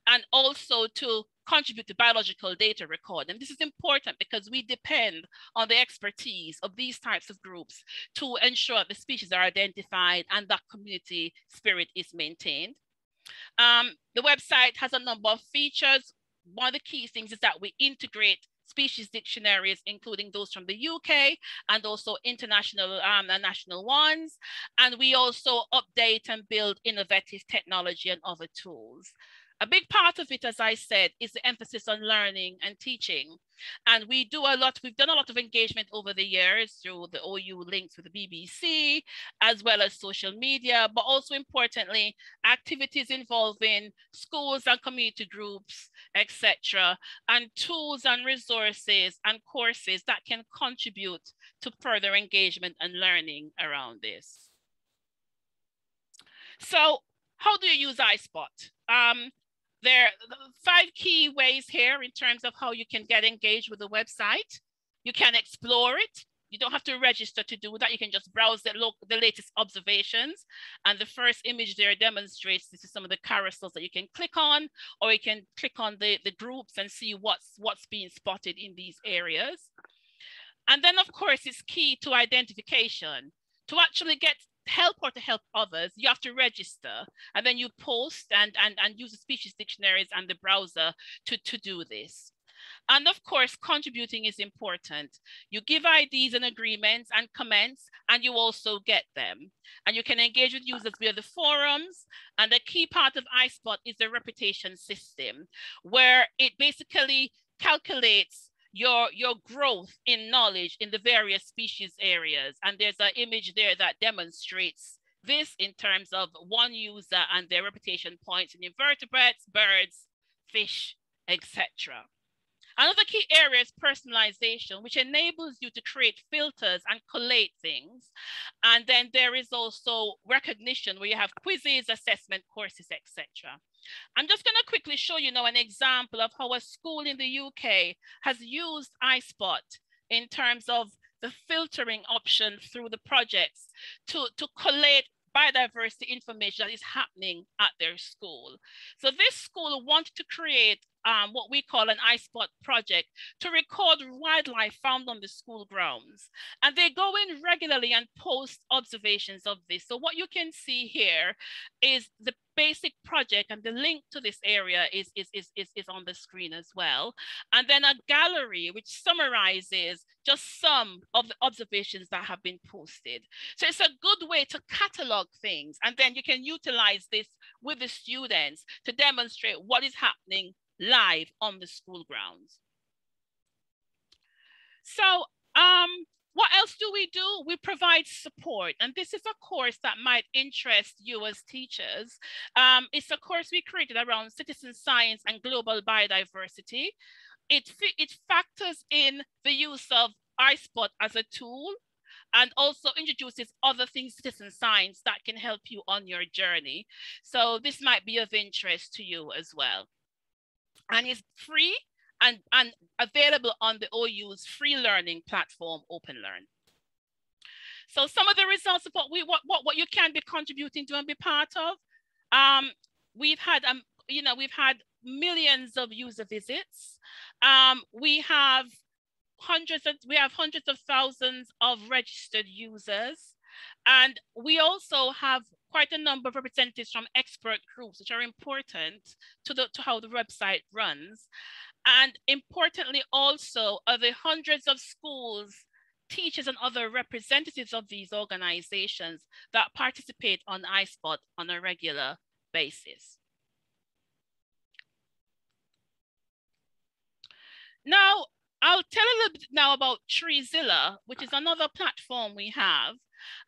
[SPEAKER 7] And also to contribute to biological data record. And this is important because we depend on the expertise of these types of groups to ensure the species are identified and that community spirit is maintained. The website has a number of features. One of the key things is that we integrate species dictionaries, including those from the UK and also international and national ones. And we also update and build innovative technology and other tools. A big part of it, as I said, is the emphasis on learning and teaching. And we've done a lot of engagement over the years through the OU links with the BBC, as well as social media, but also importantly, activities involving schools and community groups, etc., and tools and resources and courses that can contribute to further engagement and learning around this. So how do you use iSpot? There are 5 key ways here in terms of how you can get engaged with the website. You can explore it. You don't have to register to do that. You can just browse the latest observations. And the first image there demonstrates this is some of the carousels that you can click on, or you can click on the groups and see what's being spotted in these areas. And then, of course, it's key to identification. To actually get help or to help others, you have to register, and then you post and use the species dictionaries and the browser to do this. And of course, contributing is important. You give IDs and agreements and comments, and you also get them. And you can engage with users via the forums. And the key part of iSpot is the reputation system, where it basically calculates your growth in knowledge in the various species areas. And there's an image there that demonstrates this in terms of one user and their reputation points in invertebrates, birds, fish, etc. Another key area is personalization, which enables you to create filters and collate things. And then there is also recognition, where you have quizzes, assessment courses, etc. I'm just going to quickly show you now an example of how a school in the UK has used iSpot in terms of the filtering option through the projects to collate biodiversity information that is happening at their school. So this school wanted to create what we call an iSpot project to record wildlife found on the school grounds. And they go in regularly and post observations of this. So what you can see here is the basic project, and the link to this area is on the screen as well. And then a gallery which summarizes just some of the observations that have been posted. So it's a good way to catalog things, and then you can utilize this with the students to demonstrate what is happening live on the school grounds. So what else do? We provide support, and this is a course that might interest you as teachers. It's a course we created around citizen science and global biodiversity. It factors in the use of iSpot as a tool, and also introduces other things, citizen science, that can help you on your journey. So this might be of interest to you as well. And it's free and available on the OU's free learning platform, OpenLearn. So some of the results of what you can be contributing to and be part of. We've had millions of user visits. We have hundreds of thousands of registered users, and we also have quite a number of representatives from expert groups, which are important to how the website runs. And importantly, also are the hundreds of schools, teachers, and other representatives of these organizations that participate on iSpot on a regular basis. Now, I'll tell a little bit now about Treezilla, which is another platform we have.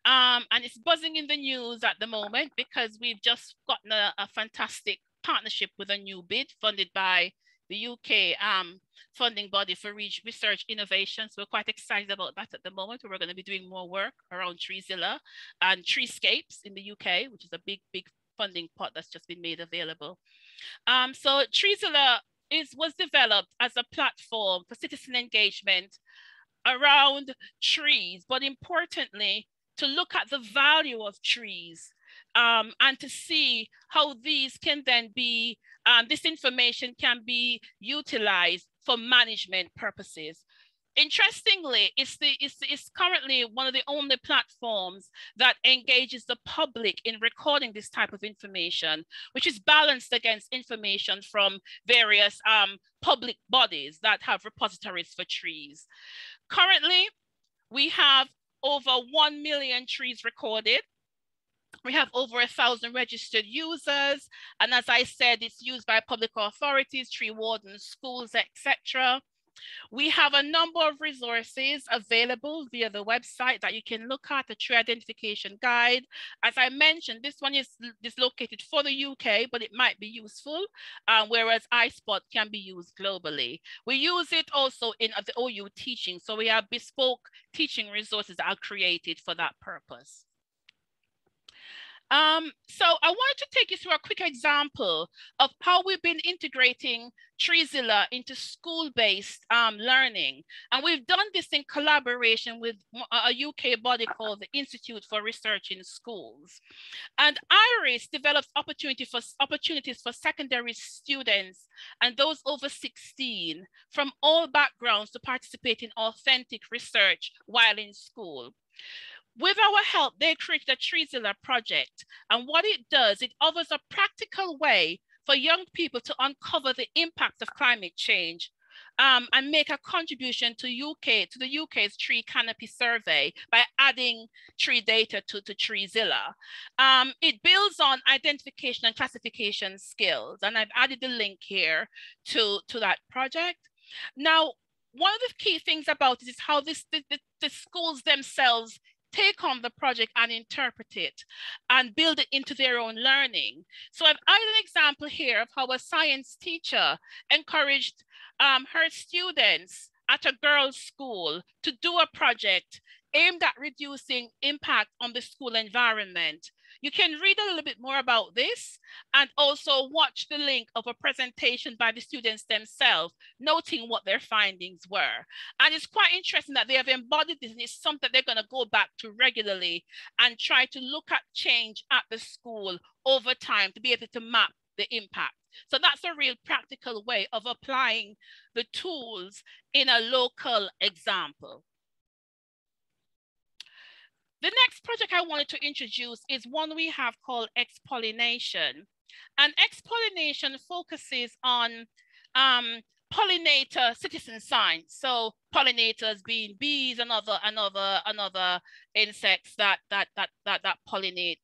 [SPEAKER 7] And it's buzzing in the news at the moment because we've just gotten a fantastic partnership with a new bid funded by the UK funding body for research innovation. So we're quite excited about that at the moment. We're going to be doing more work around Treezilla and Treescapes in the UK, which is a big funding pot that's just been made available. So Treezilla was developed as a platform for citizen engagement around trees, but importantly, to look at the value of trees and to see how these can then be, this information can be utilized for management purposes. Interestingly, it's currently one of the only platforms that engages the public in recording this type of information, which is balanced against information from various public bodies that have repositories for trees. Currently, we have over 1 million trees recorded. We have over 1,000 registered users. And as I said, it's used by public authorities, tree wardens, schools, etc. We have a number of resources available via the website that you can look at, the Tree Identification Guide. As I mentioned, this one is located for the UK, but it might be useful, whereas iSpot can be used globally. We use it also in the OU teaching, so we have bespoke teaching resources that are created for that purpose. So I wanted to take you through a quick example of how we've been integrating Treezilla into school-based learning. And we've done this in collaboration with a UK body called the Institute for Research in Schools. And IRIS develops opportunities for secondary students and those over 16 from all backgrounds to participate in authentic research while in school. With our help, they created a Treezilla project. And what it does, it offers a practical way for young people to uncover the impact of climate change and make a contribution to the UK's tree canopy survey by adding tree data to Treezilla. It builds on identification and classification skills. And I've added the link here to that project. Now, one of the key things about it is how the schools themselves take on the project and interpret it and build it into their own learning. So I've added an example here of how a science teacher encouraged her students at a girls' school to do a project aimed at reducing impact on the school environment. You can read a little bit more about this and also watch the link of a presentation by the students themselves, noting what their findings were. And it's quite interesting that they have embodied this, and it's something they're going to go back to regularly and try to look at change at the school over time to be able to map the impact. So that's a real practical way of applying the tools in a local example. The next project I wanted to introduce is one we have called X-Pollination. And X-Pollination focuses on pollinator citizen science. So pollinators being bees and other insects that pollinate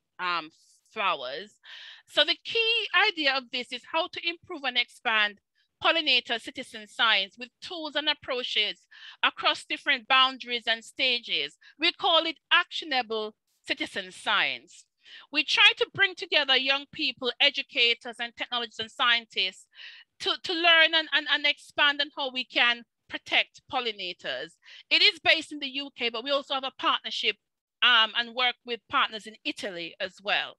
[SPEAKER 7] flowers. So the key idea of this is how to improve and expand pollinator citizen science with tools and approaches across different boundaries and stages. We call it actionable citizen science. We try to bring together young people, educators, and technologists and scientists to learn and expand on how we can protect pollinators. It is based in the UK, but we also have a partnership and work with partners in Italy as well.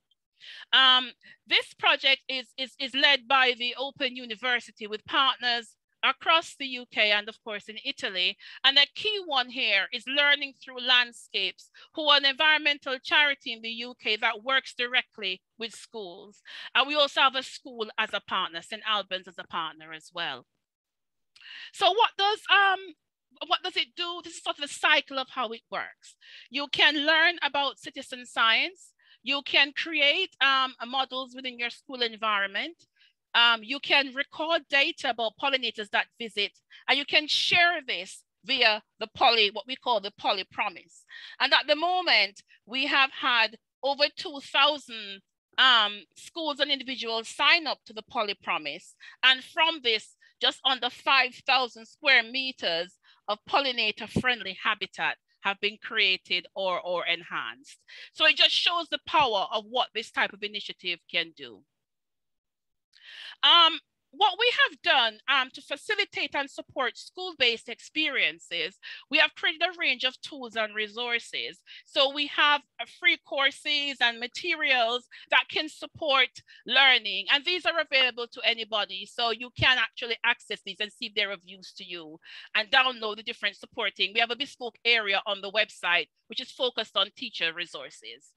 [SPEAKER 7] This project is led by the Open University with partners across the UK and of course in Italy. And a key one here is Learning Through Landscapes, who are an environmental charity in the UK that works directly with schools. And we also have a school as a partner, St. Albans as a partner as well. So what does it do? This is sort of a cycle of how it works. You can learn about citizen science. You can create models within your school environment. You can record data about pollinators that visit, and you can share this via the what we call the Poly Promise. And at the moment, we have had over 2,000 schools and individuals sign up to the Poly Promise. And from this, just under 5,000 square meters of pollinator-friendly habitat have been created or enhanced. So it just shows the power of what this type of initiative can do. What we have done to facilitate and support school-based experiences, we have created a range of tools and resources. So we have free courses and materials that can support learning, and these are available to anybody. So you can actually access these and see if they're of use to you and download the different supporting. We have a bespoke area on the website, which is focused on teacher resources.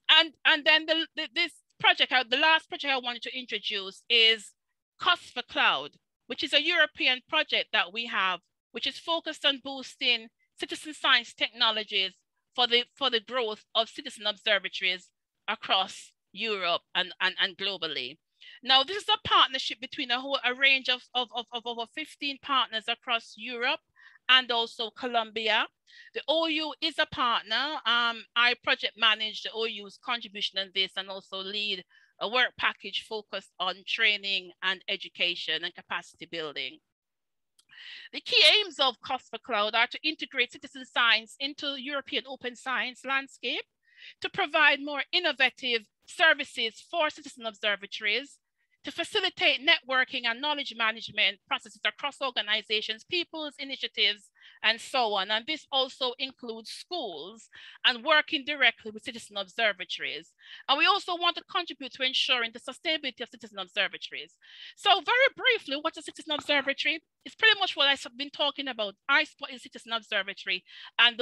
[SPEAKER 7] And then this project, the last project I wanted to introduce is Cost for Cloud, which is a European project that we have, which is focused on boosting citizen science technologies for the growth of citizen observatories across Europe and globally. Now, this is a partnership between a range of over 15 partners across Europe and also Colombia. The OU is a partner. I project manage the OU's contribution in this and also lead a work package focused on training and education and capacity building. The key aims of Cost for Cloud are to integrate citizen science into European open science landscape, to provide more innovative services for citizen observatories, to facilitate networking and knowledge management processes across organizations, people's initiatives, and so on. And this also includes schools and working directly with citizen observatories. And we also want to contribute to ensuring the sustainability of citizen observatories. So very briefly, what's a citizen observatory? It's pretty much what I've been talking about. iSpot is a citizen observatory, and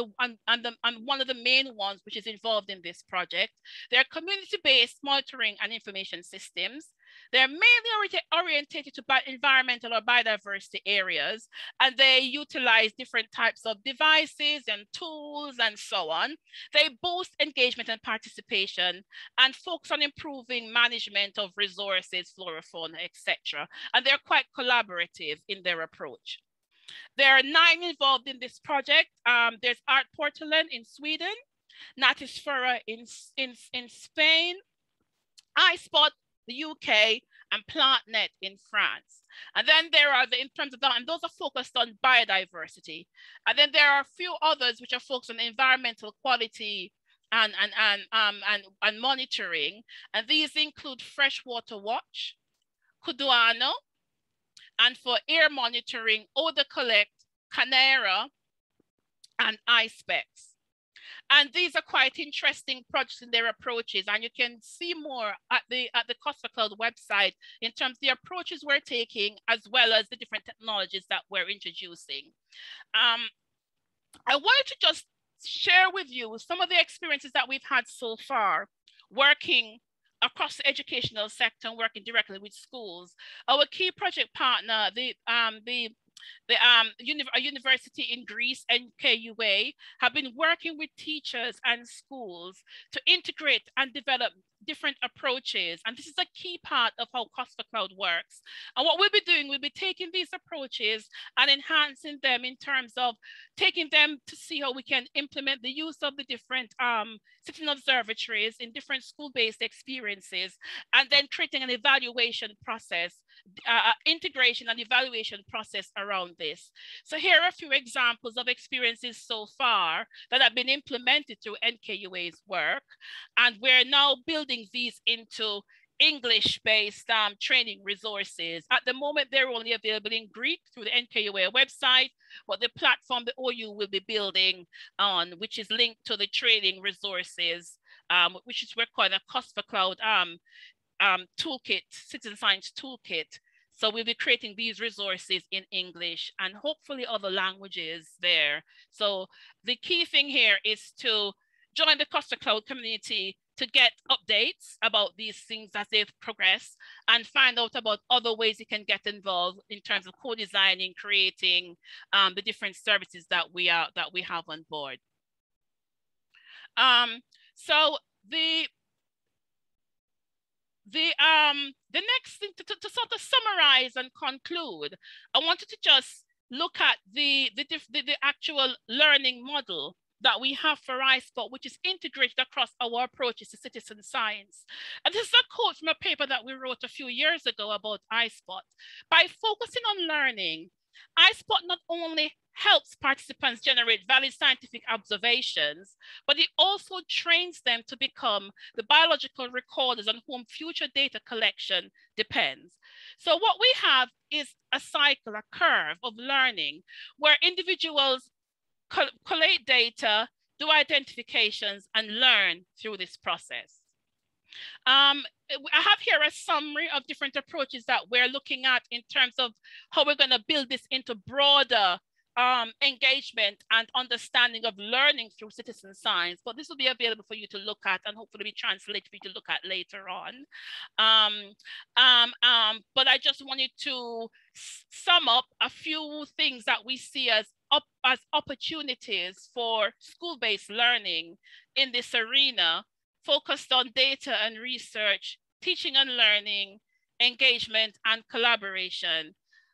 [SPEAKER 7] one of the main ones which is involved in this project. They're community-based monitoring and information systems. They're mainly orientated to environmental or biodiversity areas, and they utilize different types of devices and tools and so on. They boost engagement and participation and focus on improving management of resources, flora, fauna, etc. And they're quite collaborative in their approach. There are 9 involved in this project. There's Art Portalen in Sweden, Natisfera in Spain, iSpot, the UK, and PlantNet in France. And then there are in terms of that, and those are focused on biodiversity. And then there are a few others which are focused on environmental quality and monitoring. And these include Freshwater Watch, Kuduano, and for air monitoring, Odor Collect, Canera, and iSpecs. And these are quite interesting projects in their approaches, and you can see more at the Cost for Cloud website in terms of the approaches we're taking, as well as the different technologies that we're introducing. I wanted to just share with you some of the experiences that we've had so far working across the educational sector and working directly with schools. Our key project partner, a university in Greece, NKUA, have been working with teachers and schools to integrate and develop different approaches. And this is a key part of how Cost for Cloud works. And what we'll be doing, we'll be taking these approaches and enhancing them in terms of taking them to see how we can implement the use of the different citizen observatories in different school-based experiences, and then creating an evaluation process, integration and evaluation process around this. So here are a few examples of experiences so far that have been implemented through NKUA's work. And we're now building these into English-based training resources. At the moment, they're only available in Greek through the NKUA website, but the platform the OU will be building on, which is linked to the training resources, which is we're calling a Cost for Cloud toolkit, citizen science toolkit, So we'll be creating these resources in English and hopefully other languages there. So the key thing here is to join the Costa Cloud community to get updates about these things as they progress and find out about other ways you can get involved in terms of co-designing, creating the different services that we have on board. So the next thing to sort of summarize and conclude, I wanted to just look at the actual learning model that we have for iSpot, which is integrated across our approaches to citizen science. And this is a quote from a paper that we wrote a few years ago about iSpot. By focusing on learning, iSpot not only helps participants generate valid scientific observations, but it also trains them to become the biological recorders on whom future data collection depends. So what we have is a cycle, a curve of learning where individuals collate data, do identifications, and learn through this process. I have here a summary of different approaches that we're looking at in terms of how we're going to build this into broader engagement and understanding of learning through citizen science, but this will be available for you to look at and hopefully be translated for you to look at later on. But I just wanted to sum up a few things that we see as opportunities for school-based learning in this arena, focused on data and research, teaching and learning, engagement, and collaboration.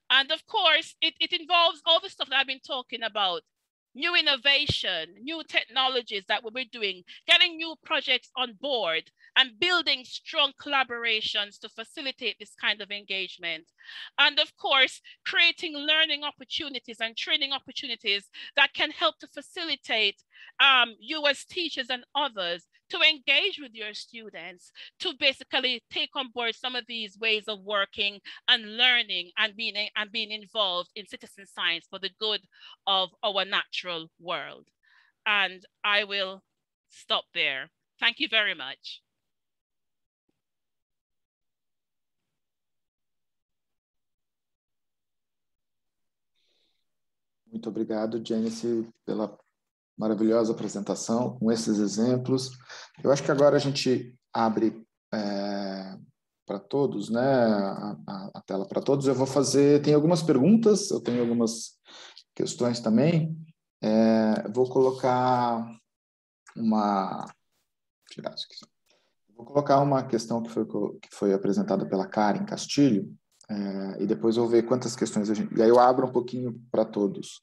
[SPEAKER 7] And of course, it involves all the stuff that I've been talking about: new innovation, new technologies that we'll be doing, getting new projects on board, and building strong collaborations to facilitate this kind of engagement. And of course, creating learning opportunities and training opportunities that can help to facilitate you as teachers and others to engage with your students, to basically take on board some of these ways of working and learning and being involved in citizen science for the good of our natural world. And I will stop there. Thank you very much.
[SPEAKER 3] Muito obrigado, Janice, pela maravilhosa apresentação, com esses exemplos. Eu acho que agora a gente abre para todos, né, a tela para todos. Eu vou fazer, tem algumas perguntas, eu tenho algumas questões também. Vou colocar uma... Vou colocar uma questão que foi apresentada pela Karen Castilho, e depois eu vou ver quantas questões a gente... E aí eu abro um pouquinho para todos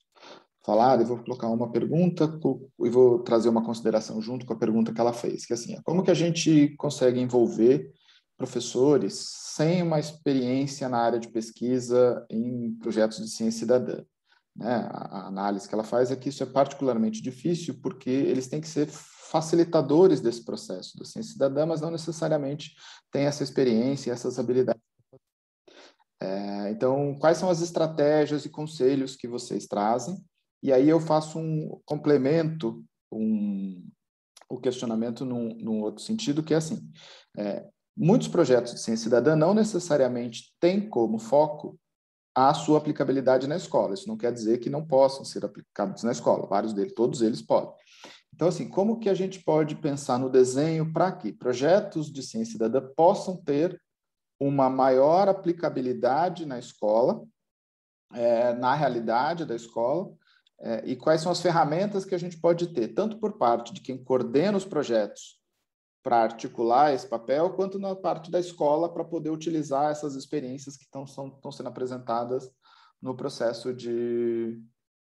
[SPEAKER 3] falar, e vou colocar uma pergunta e vou trazer uma consideração junto com a pergunta que ela fez, que é assim, como que a gente consegue envolver professores sem uma experiência na área de pesquisa em projetos de ciência cidadã? Né? A análise que ela faz é que isso é particularmente difícil porque eles têm que ser facilitadores desse processo da ciência cidadã, mas não necessariamente têm essa experiência e essas habilidades. Então, quais são as estratégias e conselhos que vocês trazem? E aí eu faço um complemento, o questionamento num outro sentido, que é assim, muitos projetos de ciência cidadã não necessariamente têm como foco a sua aplicabilidade na escola. Isso não quer dizer que não possam ser aplicados na escola, vários deles, todos eles podem. Então, assim, como que a gente pode pensar no desenho para que projetos de ciência cidadã possam ter uma maior aplicabilidade na escola, na realidade da escola, e quais são as ferramentas que a gente pode ter, tanto por parte de quem coordena os projetos para articular esse papel, quanto na parte da escola para poder utilizar essas experiências que estão sendo apresentadas no processo de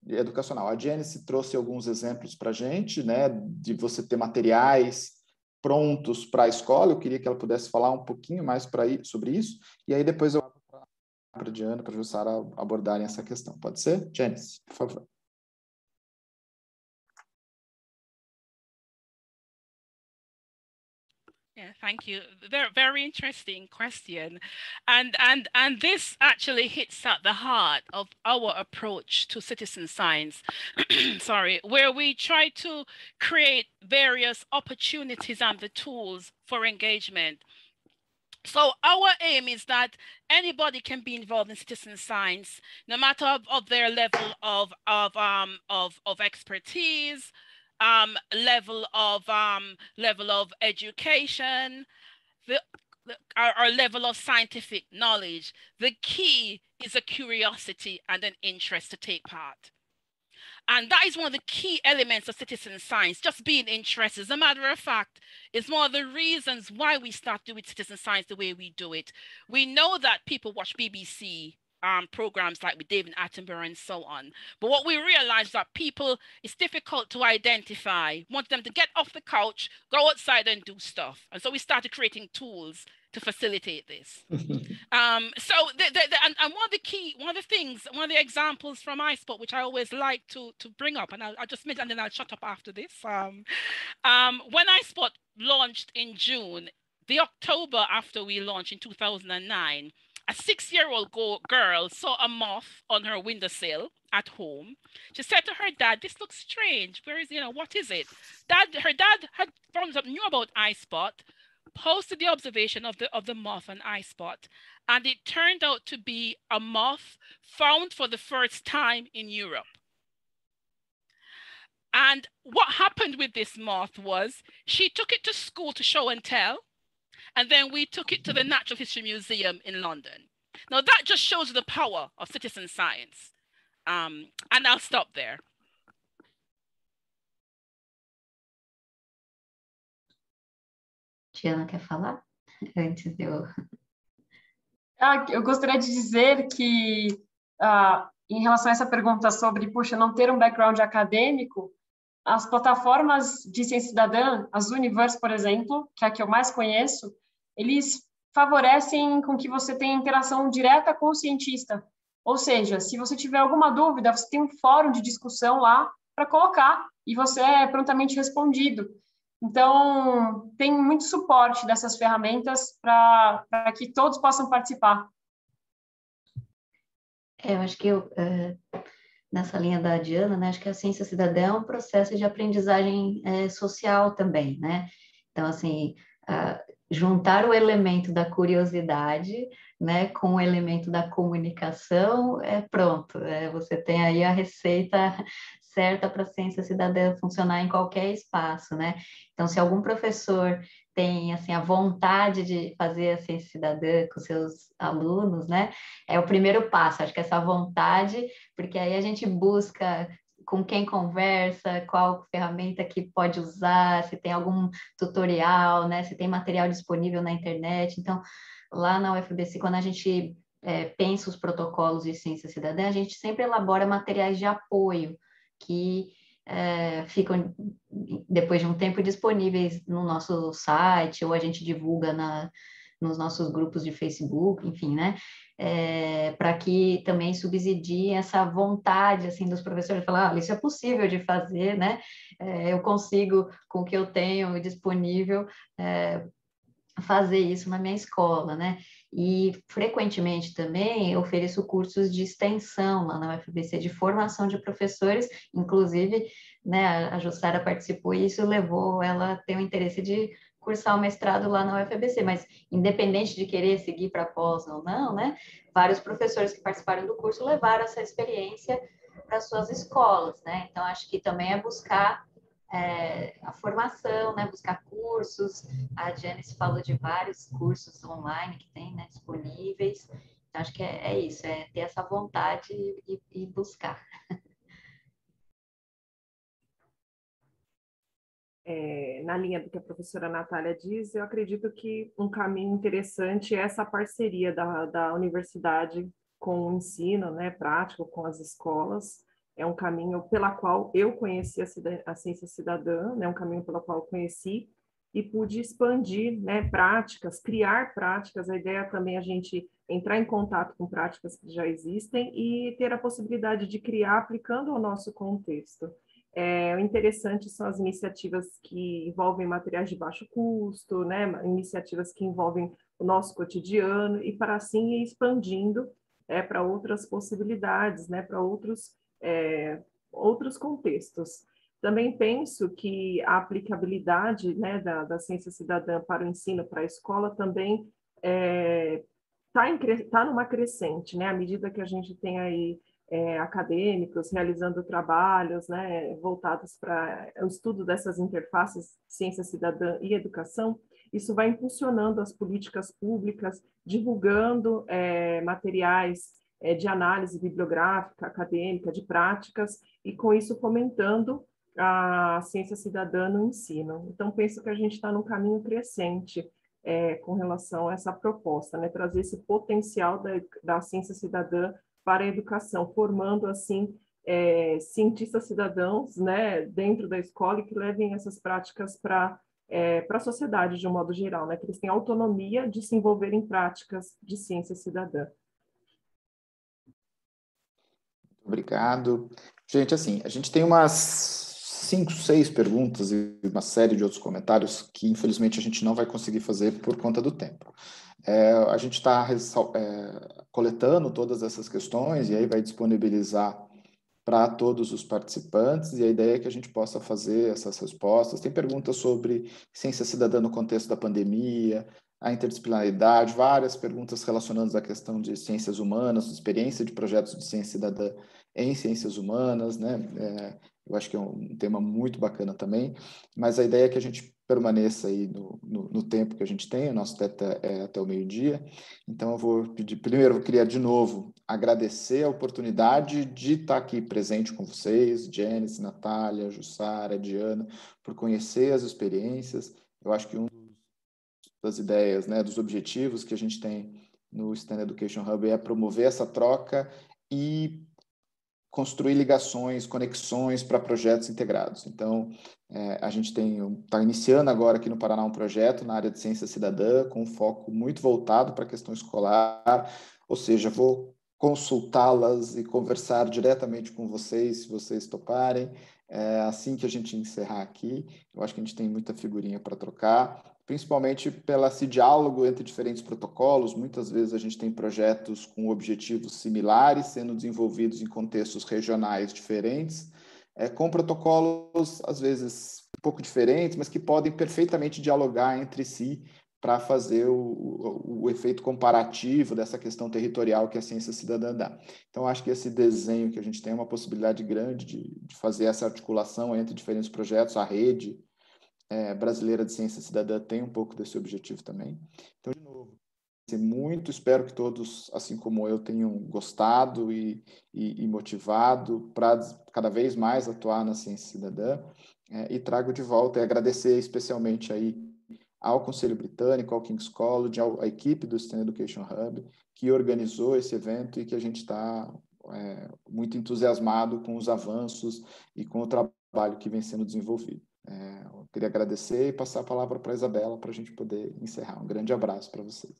[SPEAKER 3] educacional. A Janice trouxe alguns exemplos para a gente, né, de você ter materiais prontos para a escola. Eu queria que ela pudesse falar um pouquinho mais sobre isso, e aí depois eu abro para a Diana, para a Jussara abordarem essa questão. Pode ser? Janice, por favor.
[SPEAKER 7] Yeah, thank you. Very, very interesting question. And this actually hits at the heart of our approach to citizen science, sorry, where we try to create various opportunities and the tools for engagement. So our aim is that anybody can be involved in citizen science, no matter of their level of expertise, level of education, our level of scientific knowledge. The key is a curiosity and an interest to take part. And that is one of the key elements of citizen science, just being interested. As a matter of fact, it's one of the reasons why we start doing citizen science the way we do it. We know that people watch BBC programs like with David Attenborough and so on. But what we realize is that people, it's difficult to identify, want them to get off the couch, go outside and do stuff. And so we started creating tools to facilitate this. And one of the examples from iSpot, which I always like to bring up, and I'll just mention, and then I'll shut up after this. When iSpot launched in June, the October after we launched in 2009, a 6-year-old girl saw a moth on her windowsill at home. She said to her dad, "This looks strange. Where is, what is it?" Her dad had found out, knew about iSpot, posted the observation of the moth on iSpot, and it turned out to be a moth found for the first time in Europe. And what happened with this moth was she took it to school to show and tell, and then we took it to the Natural History Museum in London. Now that just shows the power of citizen science. And I'll stop there.
[SPEAKER 4] Tiana, quer falar? Antes de eu...
[SPEAKER 6] Eu gostaria de dizer que, em relação a essa pergunta sobre, puxa, não ter um background acadêmico, as plataformas de ciência cidadã, as Universe, por exemplo, que é a que eu mais conheço, eles favorecem com que você tenha interação direta com o cientista. Ou seja, se você tiver alguma dúvida, você tem um fórum de discussão lá para colocar e você é prontamente respondido. Então, tem muito suporte dessas ferramentas para que todos possam participar.
[SPEAKER 4] Eu acho que nessa linha da Diana, né, acho que a ciência cidadã é um processo de aprendizagem social também, né? Então, assim, juntar o elemento da curiosidade, né, com o elemento da comunicação, pronto, você tem aí a receita certa para a ciência cidadã funcionar em qualquer espaço, né? Então, se algum professor tem, assim, a vontade de fazer a ciência cidadã com seus alunos, né, é o primeiro passo, acho que essa vontade, porque aí a gente busca com quem conversa, qual ferramenta que pode usar, se tem algum tutorial, né, se tem material disponível na internet. Então, lá na UFBC, quando a gente pensa os protocolos de ciência cidadã, a gente sempre elabora materiais de apoio que ficam, depois de um tempo, disponíveis no nosso site, ou a gente divulga nos nossos grupos de Facebook, enfim, né? Para que também subsidie essa vontade, assim, dos professores de falar, isso é possível de fazer, né? Eu consigo, com o que eu tenho disponível, fazer isso na minha escola, né? E, frequentemente, também eu ofereço cursos de extensão lá na UFBC, de formação de professores, inclusive, né, a Jussara participou e isso levou ela a ter o interesse de cursar o mestrado lá na UFBC, mas independente de querer seguir para pós ou não, né, vários professores que participaram do curso levaram essa experiência para suas escolas, né? Então, acho que também é buscar a formação, né? Buscar cursos. A Janice falou de vários cursos online que tem, né, disponíveis. Então, acho que é isso, ter essa vontade e buscar.
[SPEAKER 5] Na linha do que a professora Natália diz, eu acredito que um caminho interessante é essa parceria da universidade com o ensino, né, prático, com as escolas. É um caminho pela qual eu conheci a ciência cidadã, né, um caminho pelo qual eu conheci e pude expandir, né, práticas, criar práticas. A ideia também é a gente entrar em contato com práticas que já existem e ter a possibilidade de criar aplicando ao nosso contexto. O interessante são as iniciativas que envolvem materiais de baixo custo, né, iniciativas que envolvem o nosso cotidiano e para assim ir expandindo para outras possibilidades, né, para outros contextos. Também penso que a aplicabilidade, né, da ciência cidadã para o ensino, para a escola, também tá numa crescente, né? À medida que a gente tem aí acadêmicos realizando trabalhos, né, voltados para o estudo dessas interfaces ciência cidadã e educação, isso vai impulsionando as políticas públicas, divulgando materiais de análise bibliográfica, acadêmica, de práticas, e com isso fomentando a ciência cidadã no ensino. Então, penso que a gente está num caminho crescente com relação a essa proposta, né, trazer esse potencial da ciência cidadã para a educação, formando, assim, cientistas cidadãos, né, dentro da escola, e que levem essas práticas para a sociedade, de um modo geral, né, que eles tenham autonomia de se envolver em práticas de ciência cidadã.
[SPEAKER 3] Obrigado. Gente, assim, a gente tem umas 5, 6 perguntas e uma série de outros comentários que, infelizmente, a gente não vai conseguir fazer por conta do tempo. A gente está coletando todas essas questões e aí vai disponibilizar para todos os participantes, e a ideia é que a gente possa fazer essas respostas. Tem perguntas sobre ciência cidadã no contexto da pandemia, a interdisciplinaridade, várias perguntas relacionadas à questão de ciências humanas, experiência de projetos de ciência cidadã em ciências humanas, né? Eu acho que é um tema muito bacana também, mas a ideia é que a gente permaneça aí no tempo que a gente tem, o nosso teto é até o meio-dia. Então, eu vou pedir, primeiro, eu queria de novo agradecer a oportunidade de estar aqui presente com vocês, Janice, Natália, Jussara, Diana, por conhecer as experiências. Eu acho que das ideias, né, dos objetivos que a gente tem no Stand Education Hub é promover essa troca e construir ligações, conexões para projetos integrados. Então, a gente está iniciando agora aqui no Paraná um projeto na área de ciência cidadã, com um foco muito voltado para a questão escolar, ou seja, vou consultá-las e conversar diretamente com vocês, se vocês toparem, assim que a gente encerrar aqui. Eu acho que a gente tem muita figurinha para trocar, principalmente pelo esse diálogo entre diferentes protocolos. Muitas vezes a gente tem projetos com objetivos similares, sendo desenvolvidos em contextos regionais diferentes, com protocolos, às vezes, um pouco diferentes, mas que podem perfeitamente dialogar entre si para fazer o efeito comparativo dessa questão territorial que a ciência cidadã dá. Então, acho que esse desenho que a gente tem é uma possibilidade grande de fazer essa articulação entre diferentes projetos. A rede brasileira de ciência cidadã tem um pouco desse objetivo também. Então, de novo, muito, espero que todos, assim como eu, tenham gostado e motivado para cada vez mais atuar na ciência cidadã, e trago de volta e agradecer especialmente aí ao Conselho Britânico, ao King's College, à equipe do Stand Education Hub, que organizou esse evento e que a gente está muito entusiasmado com os avanços e com o trabalho que vem sendo desenvolvido. Eu queria agradecer e passar a palavra para a Isabela para a gente poder encerrar. Um grande abraço para vocês.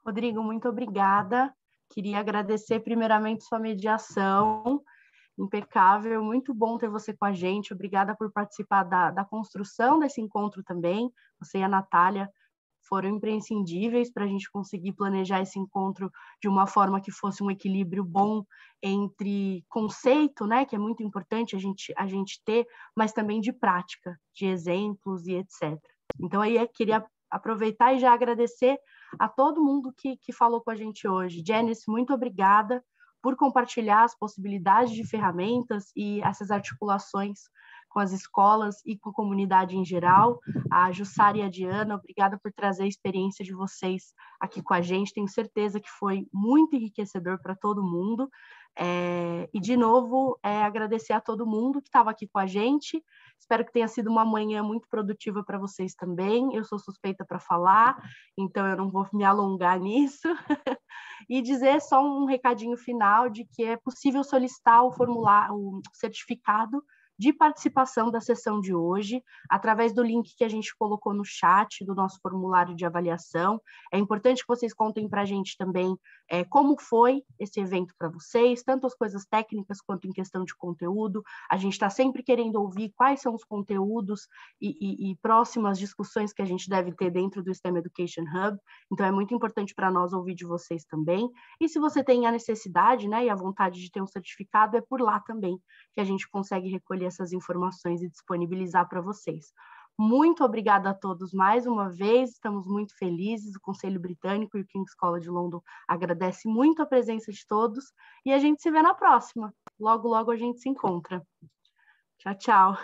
[SPEAKER 1] Rodrigo, muito obrigada. Queria agradecer primeiramente sua mediação impecável, muito bom ter você com a gente. Obrigada por participar da construção desse encontro também. Você e a Natália foram imprescindíveis para a gente conseguir planejar esse encontro de uma forma que fosse um equilíbrio bom entre conceito, né, que é muito importante a gente ter, mas também de prática, de exemplos e etc. Então, aí eu queria aproveitar e já agradecer a todo mundo que falou com a gente hoje. Janice, muito obrigada por compartilhar as possibilidades de ferramentas e essas articulações com as escolas e com a comunidade em geral. A Jussara e a Diana, obrigada por trazer a experiência de vocês aqui com a gente. Tenho certeza que foi muito enriquecedor para todo mundo. E, de novo, agradecer a todo mundo que estava aqui com a gente. Espero que tenha sido uma manhã muito produtiva para vocês também. Eu sou suspeita para falar, então eu não vou me alongar nisso. E dizer só um recadinho final de que é possível solicitar o certificado de participação da sessão de hoje, através do link que a gente colocou no chat do nosso formulário de avaliação. É importante que vocês contem para a gente também como foi esse evento para vocês, tanto as coisas técnicas quanto em questão de conteúdo. A gente está sempre querendo ouvir quais são os conteúdos e próximas discussões que a gente deve ter dentro do STEM Education Hub. Então, é muito importante para nós ouvir de vocês também. E se você tem a necessidade, né, e a vontade de ter um certificado, é por lá também que a gente consegue recolher essas informações e disponibilizar para vocês. Muito obrigada a todos mais uma vez, estamos muito felizes, o Conselho Britânico e o King's College London agradece muito a presença de todos e a gente se vê na próxima. Logo, logo a gente se encontra. Tchau, tchau.